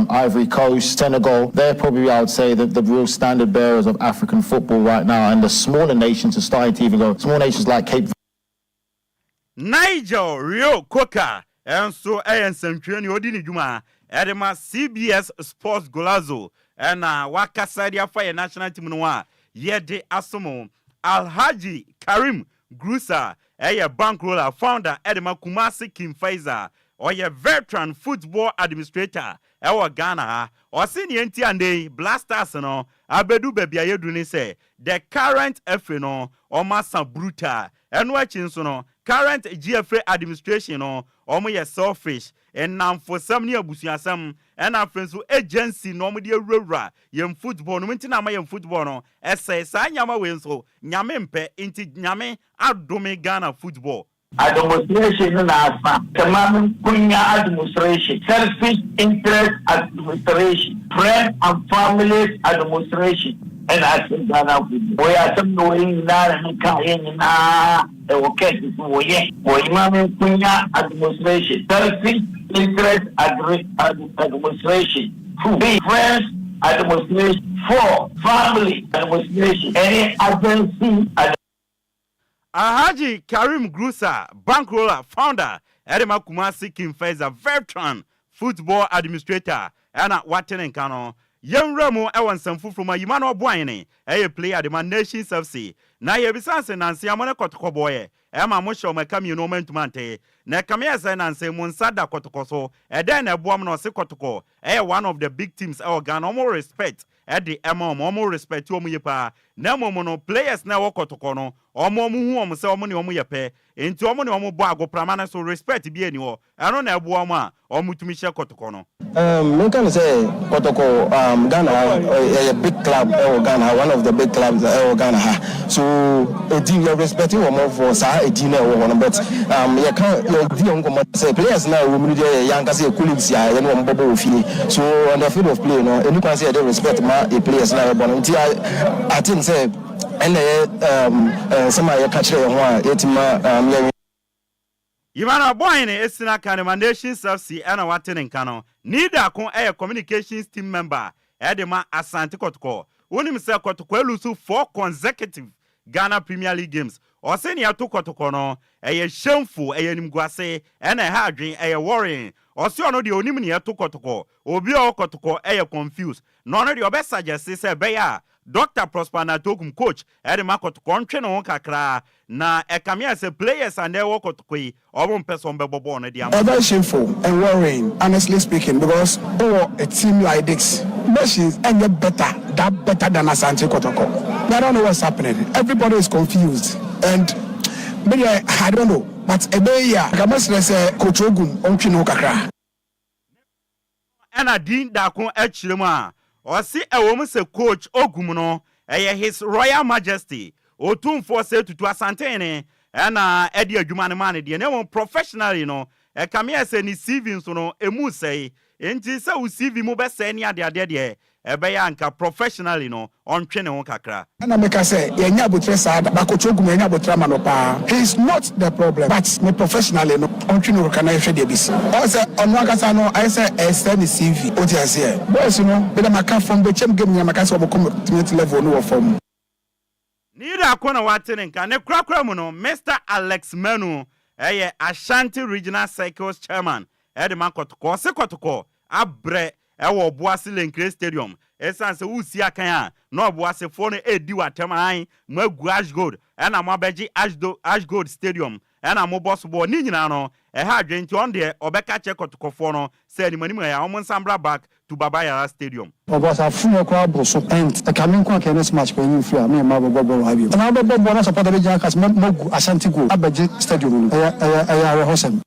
S18: Ivory Coast, Senegal, they're probably, I would say, the real standard bearers of African football right now. And the smaller nations are starting to even go. Small nations like Cape Verde.
S15: Niger, Rio, Coca, and so Ayan Centurion, Odini Juma, Edema CBS Sports Golazo. And Wakasadia Fire National Team Noir, Yede Asomo, Alhaji Karim Grusa, a bankroller, founder Edema Kumasi Kim Faiza, or a veteran football administrator, our Ghana, or senior and Blasters, no, Abedu Baby Ayeduni say, the current FNO, or Massa Bruta, and watching so current GFA administration, or my selfish. And now for some near Busiasam and our friends who agency normally rura yem football no wintina my football no essay Sanyama Winso Nyamempe into Nyame Adome Ghana football.
S19: Administration na Tamam Kunya administration, selfish interest administration, friend and families administration. And I think Ghana we are some knowing that and carrying na okay we Kunya administration, selfish interest administration, be friends administration, for family administration, any agency.
S15: Alhaji Karim Grusa, bankroller, founder, Edema Kumasi Kim Faiza, veteran football administrator, and at Waten Kano. Young Ramo, I want some food from a Yimano Boyne, a player the man nations of sea. Na ye bisanse nansi amone kotoko boye ema mosho mekami no mentumante na kamia se nansi monsada kotoko so den eboam no se kotoko one of the big teams our Ghana more respect the more respect omo yepa na momo no players na wo kotoko no omo mu hu omo se omo ne omo yepe enti omo ne omo bo agopra na so respect bi eni ho eno na eboam a omo tumi she kotoko no
S20: me can say kotoko Ghana a big club Ghana, one of the big clubs Ghana. So a team you're respecting one for a dinner one, but you can't say players now young colleagues and bubble so on the field of play, and you can say they respect my players now, but until I think say and somebody catch one
S15: Yimana boyne esina kanema nations of sea and Waten Kano. Neither con a communications team member Edema Asante Kotoko. Unim se Kotoko lusu 4 consecutive Ghana Premier League games. Or senior to Kotoko no a shameful a nimguase and a hardring a worrying. Or so no the onimini to Kotoko. Obi o Kotoko a confused. None of your best suggests say Beya. Dr. Prosper na tokum coach Edema Kotoko ncheno kakra na ekamia se players and they work kotoko or person bebo na dia.
S3: Very shameful and worrying, honestly speaking, because a team like this, Messi and get better than Asante Kotoko. I don't know what's happening. Everybody is confused, and maybe I don't know. But a day, I must say, Coach Ogun onchino kakra.
S15: And I didn't da kon echirema. Or see a woman say Coach Ogumuno, His Royal Majesty, or 247 to Asantene, and Eddie Jumanimani, the name professional, you know, a camia say ni CV so no emu say, and this CV mobile say any other dead a bayanka professional, you know, on training kakra.
S3: And I make say, he's not the problem, but me professionally no on training can I share this. Also on Wakasano, I say extend the CV. What you say? Boys, you know, but I come from the champ game, I can't community level no form.
S15: Neither Akona Waten can a crackramuno, Mr. Alex Menu, Ashanti Regional Cycles Chairman, Edema Kotoko, Sekotoko, Abre. ewo Boase Lenkre Stadium esanse wusi akan a no Boase fo no edi wateman magu Ash Gold ena mo abeji Ash Gold Stadium ena mo boss bo ni nyina no ha adwenti on de obeka che kotokofo no se ni manima ya omo nsambra back to Babaya Stadium.
S11: Because I feel like I was so and the coming quite next match when you feel me my bobo have you. And I bobo support the Jackas Mogu Ashanti go Abeji Stadium. I Hosem.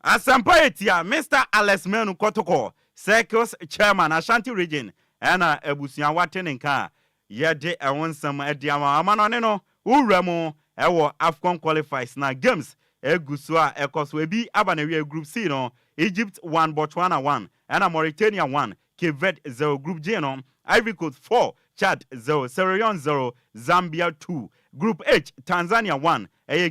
S15: Asampa etia Mr. Alex Menu Kotoko Circus Chairman Ashanti Region ena ebusuan watene nka yede ewonsam ediama amano no uramo ewo Afcon qualifiers na games egusu a ekoso ebi abanewe group C no Egypt 1 Botswana 1 ena Mauritania 1 Cape Verde 0 group J no Ivory Coast 4 Chad 0 Sierra Leone 0 Zambia 2 group H Tanzania 1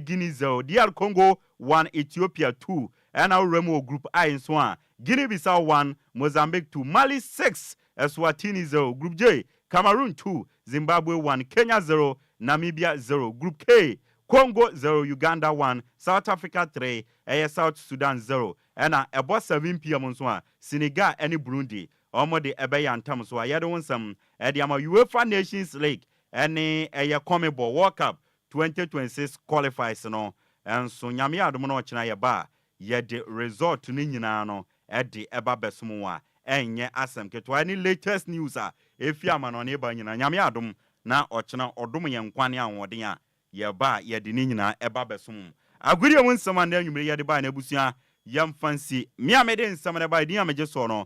S15: Guinea 0 DR Congo 1 Ethiopia 2 ena uramo group I so a Guinea Bissau 1 Mozambique 2 Mali 6 Eswatini 0 group J Cameroon 2 Zimbabwe 1 Kenya 0 Namibia 0 group K Congo 0 Uganda 1 South Africa 3 South Sudan 0 ena ebo 7 PM so a Senegal ene Burundi omo de ebe ya ntam so a yede wonsam e de ama UEFA Nations League ene CONMEBOL World Cup 2026 qualifiers no enso nyame adom no ochena ye ba yede result ni nyina no e de eba besomo a enye asem ketwa any latest news a efi amano ne ba nyina nyame adom na ochena odom ye nkwane anwode a ye ba ye de ni nyina eba besom aguri mu nsema na anwumre ye de ba na abusua yam fancy mi amede nsema na ba din ameje so no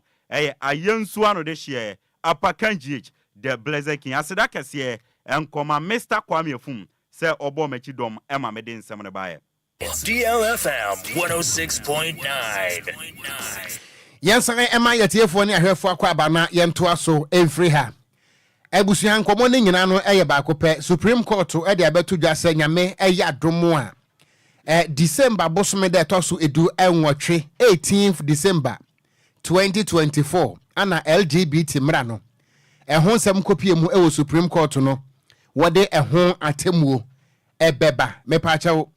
S15: ayensu ano de hye apakanjich the blazer king aseda kese enkoma Mr. Kwame Afum se obo machi dom ema mede nsema na ba ye
S7: DLFM 106.9
S1: Yansan ema yetiefo ne ahwefo akwa aba na yentoa so emfri ha Ebusuan komo ne nyina no eye ba kopɛ Supreme Court e de abetu dwase nyame eye adomo a December bosome de toso edu enwotwe 18th December 2024 ana LGBT mra no ho nsɛm kopie mu ewo Supreme Court no wode ho atemuo ebeba mepachawo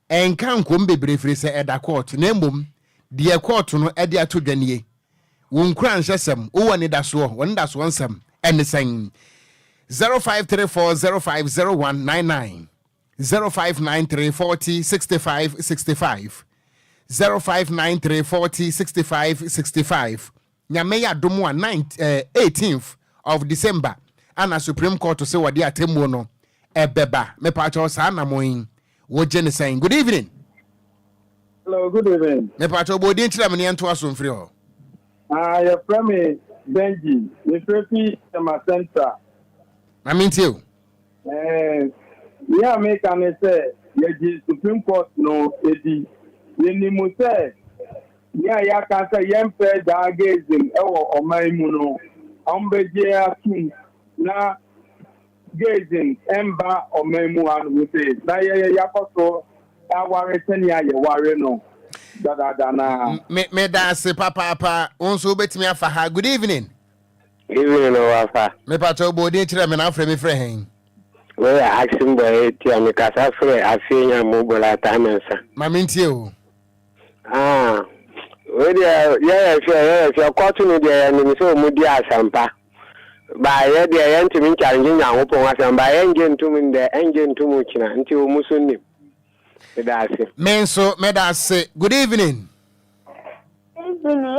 S1: enka nkom bebrefre se eda court na mbom de court no e de atodwanie wonkura nhesem wo woni daso woni daso nsɛm anything 0534050199 0593406565 0593406565 nyame ya domo 18th of December ana Supreme Court say wadi atemu no ebeba me pa cho sa na moyin wo jene saying good evening.
S21: Hello, good evening.
S1: Me pa cho bo din tira me nto aso mfiri ho.
S21: Your friend Benji, the Frefi Tema Center.
S1: I mean you.
S21: Yeah, make an say, the Supreme Court no edi. Yeni mu say, ya can say yempe da gazing ewo omaimu no. Ambeje akin na gazing emba omaimu anu we say. Na ya koso aware tenia ye ware no. Da
S1: me da se papa onso betimi afa ha. Good evening.
S21: Evening wafa.
S1: Me pato bodi kire me na afre me frɛ hen.
S21: We asking boy ti am ka sa frɛ afenya mo bola ta mensa.
S1: Ma mentie o.
S21: We dia ya kwatu no dia ni so mu dia asampa. Ba ya dia ya ntimi challenge nyankopon asamba ya nge ntumi nde enje ntumu kina nti o musunni.
S1: Menso medase. Good evening.
S22: Evening,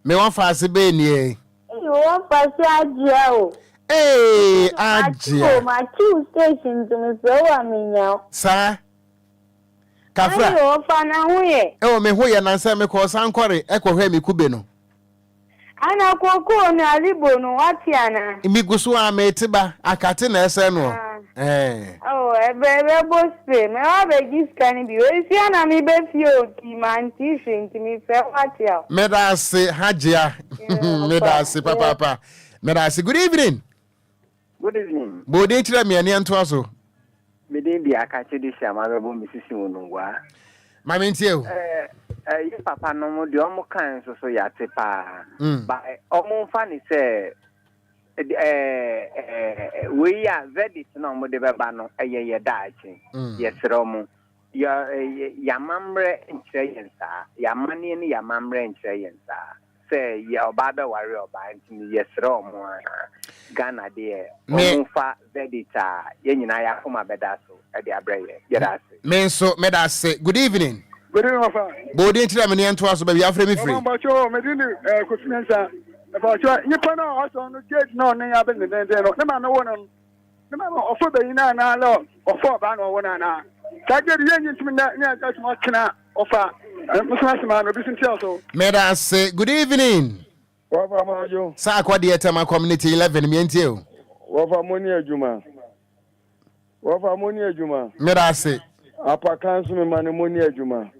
S1: me wan fase be nie.
S22: You want fase ajia o.
S1: Eh, ajia.
S22: Ma two stations me so wa minya.
S1: Sa. Kafra.
S22: Ayo fa na hoye.
S1: Me hoye na nsa me ko sankore ekohwe me kube no.
S22: Ana koko na alibo no wati ana.
S1: Mi gusu a metiba akate na ese no.
S22: Ebe bospe me abeji scan bi o si ana mi be fi o ti man ti shinti mi fe wati a.
S1: Medase hajia. Medase papa. Medase good evening.
S21: Good evening.
S1: Bodi tira me ani anto aso.
S21: Me dey bi akache di shama bebo misisi wonungwa.
S1: Ma mentie o.
S21: Ye papa no mo de omo kan so ya te pa. Ba omo fa ni se we ya verdict no mo de beba no ye daachi. Yesro mo. Ya mamre nkyere yensa. Ya mane ni ya mamre nkyere yensa.
S4: say ya baba wari oba ntimi yesro mo Ghana de omufa vedita ye nyina ya foma bedaso e de abreye yedase
S1: me so me da say good evening.
S5: Good evening, my friend.
S1: Bodi ntira me ne nto aso ba bia free me free.
S5: Mbacho me dini kofinansa. Mbacho nipa na aso no gate no ne ya be ne no. Ne ma no wono. Ne ma no ofo be ina na lo ofo ba no wona na. Ka gere ye nyintimi na ne aka tuma kena ofa. Musama sama no bisin tia so.
S1: Me da say good evening.
S5: Wafa majo.
S1: Sa Okogyeabour community 11 me ntie o.
S5: Wafa moni adwuma.
S1: Me da say
S5: apa kanso me mane moni adwuma.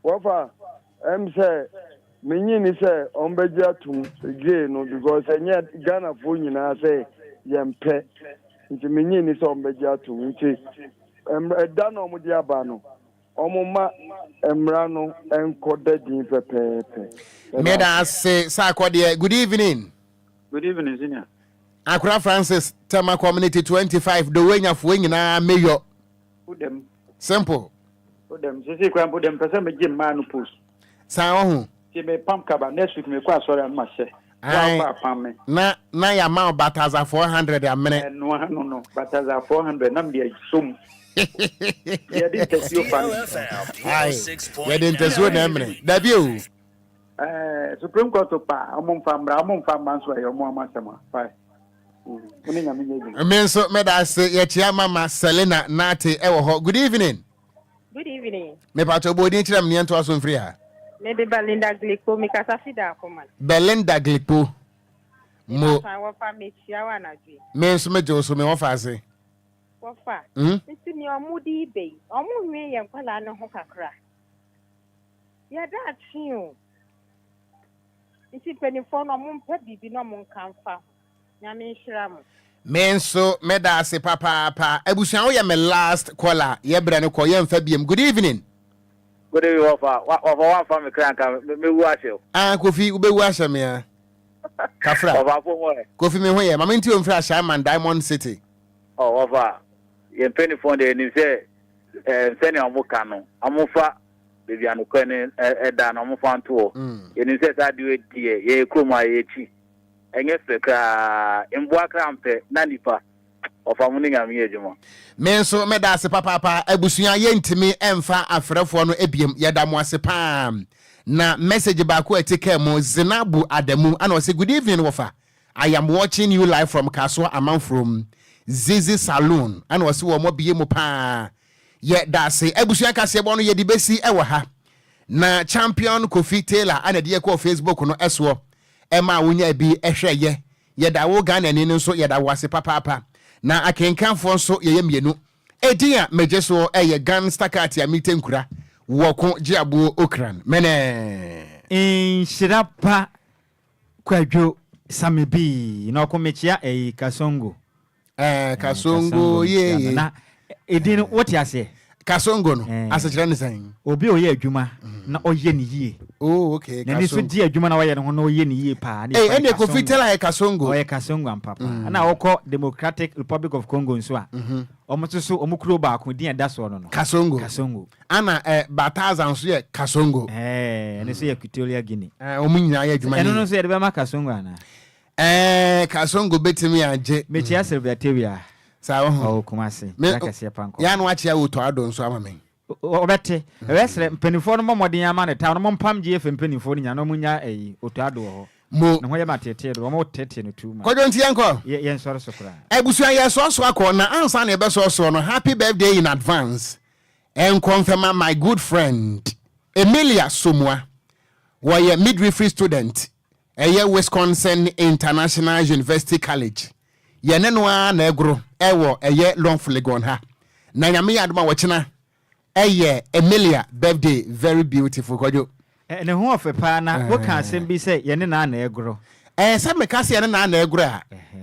S5: Wafa say menyini say ombeji atum again no because enye Ghana fo nyina say yempe nti menyini say ombeji atum nti da no mudi aba no omuma emra no enkoda din pepepe.
S1: Me da say Sa Okogyeabour good evening.
S5: Good evening, senior.
S1: Accra Francis Tema community 25 the way nyafo nyina mayor.
S5: Udem.
S1: Simple.
S5: Udem sisi kwa udem pesa me gym man post.
S1: Sa ho.
S5: Ti me pam kaba next week me kwa sorry ma she. Wa pam me.
S1: Na ya ma bataza 400 a minute.
S5: No. Bataza 400 nam dia sum. Ya di tesio fan.
S1: Ai. Ya di tesio na minute. Da bio.
S5: Supreme Court pa amon fam so ayo mo amasema. Bye.
S1: So me da say ye chia mama Selena Nate ewo ho. Good evening.
S23: Good evening.
S1: Me pa to bodi ntira me nto aso mfiri ha.
S23: Me de Belinda Glico me kasafida akoma.
S1: Belinda Glico. Mo.
S23: Wa fa me chia wa na dwe.
S1: Me so me jo so me wo fa ase.
S23: Wo fa. Nti ni omudi be. Omu hwe ye nkwala no ho kakra. Ya da twi o. Nti penifo no mo mpa bibi no mo nkamfa.
S1: Menso meda se papa ebusuan wo ye me last caller ye bre ne ko ye mfa biem. Good evening.
S4: Good evening wa fa me kranka me wu ahye.
S1: Kofi ube wu ahye me a. Kafra. Kofi me ho ye mama nti o mfra Shaman Diamond City.
S4: Oh wa ye penifo de ni se seni amuka no amufa bebi anoko ne eda na amufa nto ye ni se sa diwe die ye kroma ye chi enye feka mbua krampe na nipa ofamuni ngam yejuma
S1: menso meda se papa abusuan ye ntimi emfa afrefo no ebiem yeda mo ase pam na message ba ko etike mo Zinabu Adamu and say good evening wofa I am watching you live from Kaswa Amman from Zizi Saloon and was wo mo bie mo pa ye da se abusuan kase bo no ye di besi ewo ha na champion Kofi Taylor and de ko Facebook no eso Emma wunya bi ehwe ye da wo Ghana ni nso ye da wase papa na akenkanfo nso ye mienu edia mejeso eye Gan Stakati amitenkura Okogyeabour Ocran mene
S2: Nhyiraba Kwadwo Sammy bi na okomechia Kasongo
S1: Kasongo ye
S2: na edin what ya say
S1: Kasongo no asechira ne san
S2: obi oye adwuma na oye ne yie
S1: okay
S2: na niso di adwuma na waye ne ho na oye ne yie pa
S1: ni ene Kofi Taylor Kasongo
S2: oye Kasongo ampapa na okọ Democratic Republic of Congo nso a omotoso omukuro ba ko din da so no Kasongo ana Bataza nso ye Kasongo ene so ye Equatorial Guinea
S1: omunyina ye adwuma
S2: ene no so ye de be ma Kasongo ana
S1: Kasongo betimi age
S2: mechia Silveria
S1: Sawo
S2: ho kumase yakase panko
S1: ya no achia woto ado nso amamen
S2: obete wesre mpenifo no momodin ama ne ta no mompam GF mpenifo no nya no munya oto ado ho
S1: mo
S2: no hoye matete do mo tete no tuma
S1: Kwadwo nti yanko
S2: ye nsoro sokra
S1: ebusuan ye so akọ na ansa na ebe so no happy birthday in advance and confirm my good friend Emilia Somwa was a midwifery student Wisconsin International University College yene no na egro ewo long flegon ha na nyame adoma wochina Emilia birthday very beautiful Kwadwo
S2: ne ho ofepa na wo kan asem bi say yene na egro
S1: se me kase yene na egro a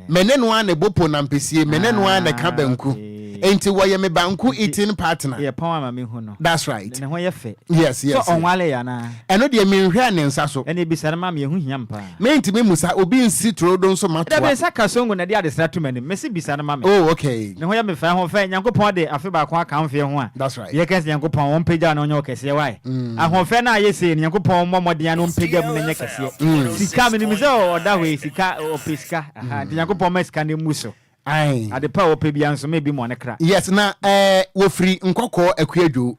S1: mene no na bopo na mpesie mene no na ka banku enti wo ye me banku eating partner
S2: ye pon ama me hu no
S1: that's right
S2: ne ho ye fe
S1: yes
S2: so onwale ya na
S1: eno de me nhwe ne nsa so
S2: ene bisa na ma me hu hiam pa
S1: me ntimi musa obi nsi trodo nso mato
S2: da be saka songo na de adesra to mani mesi bisa na ma me
S1: oh okay
S2: ne ho ye me fa ho fa Nyankopon de afi ba ko aka mfe ho a
S1: that's right
S2: ye kan Nyankopon won pagya na onye okese why ahofe na ye se Nyankopon mmomode no mpagya mu na nye kese sika me ni mi se oda hwe sika opiska aha Nyankopon ma sika ne muso
S1: ai
S2: ade pa ope bia nso me bi mo ne kra
S1: yes na wo free nkokọ Akuadwo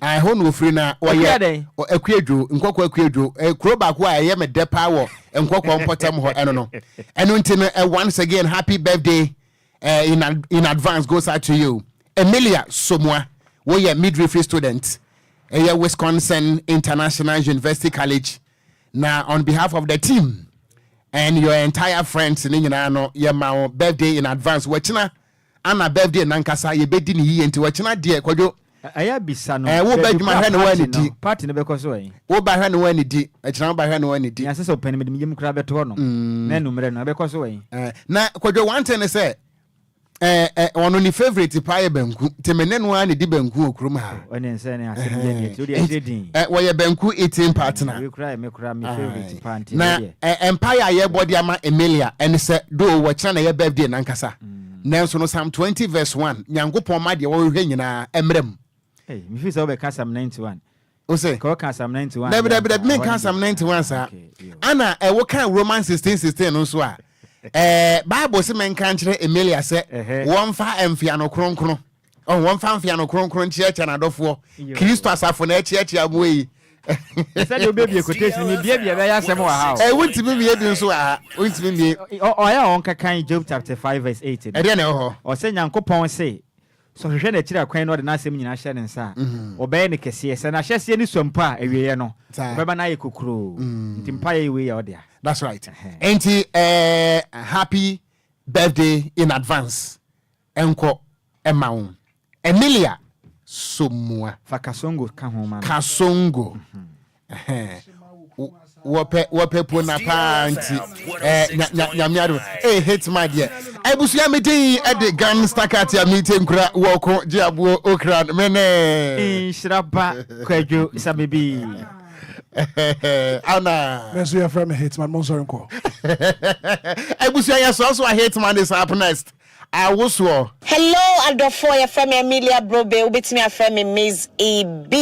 S1: ai ho no free na oye Akuadwo nkokọ Akuadwo kuro ba ko a ye me depa wo nkokọ mpotam ho eno no eno ntino once again happy birthday in advance goes out to you Emilia Somwa wo ye midwifery student Wisconsin International University College na on behalf of the team and your entire friends in no your birthday in advance wachina ana birthday nankasa ye bedi ni yi enti wachina de Kwadwo
S2: aya bisa no
S1: wo ba djuma hwe no wani di
S2: party ne be koso yin
S1: wo ba hwe no wani di achina ba hwe no wani di
S2: ya sese open me dem kra beto no na numere no be koso yin
S1: na Kwadwo one thing say ono ni favorite pie banku temene no ani di banku okrum ha
S2: oni nse ne asem je ti o di edin
S1: wo ye banku eating partner
S2: we cry me favorite party
S1: na empire ye body ama Emilia and say do wo kira na ye birthday nankasa nanso no Psalm 20 verse 1 Nyankopon ma de wo hwe nyina emrem
S2: me feel say we can Psalm 91
S1: o say
S2: ko kan Psalm 91
S1: da me kan Psalm 91 sa ana wo kan Romans 16:16 no so a Bible se men kan kire Emilia se won fa emfia no kronkron won fa emfia no kronkron chiacha na dofo Kristo asafo na chiacha mu yi
S2: se de obebi quotation me bia bia ya asem wa ha
S1: wontimi bia bi nso a wontimi bia
S2: ya on kan Job chapter 5 verse 8
S1: e de na ho
S2: o se Nyankopon se so hwehwe na kira kwan no de na asem nyina hye ne nsa obey ne kese se na hyese ni sompo a ewiye no beba na ye kokuro ntimpa ye we ya odia.
S1: That's right. Enti happy birthday in advance. Enko Emaun. Emilia Somwa.
S2: Fa Kasongo ka ho ma.
S1: Kasongo. Wope pona panti. Nyamyaro. Hate my dear. Ebusia meeting at the Gun Stakati meeting kura Okogyeabour Ocran
S2: Nhyiraba Kwadwo Sammy
S1: Anna
S6: Meso your friend hate man monster nko
S1: Ebusia ya so I hate man is up next I was so
S8: hello adofo your friend Emilia Brobe ubitimi your friend Miss EB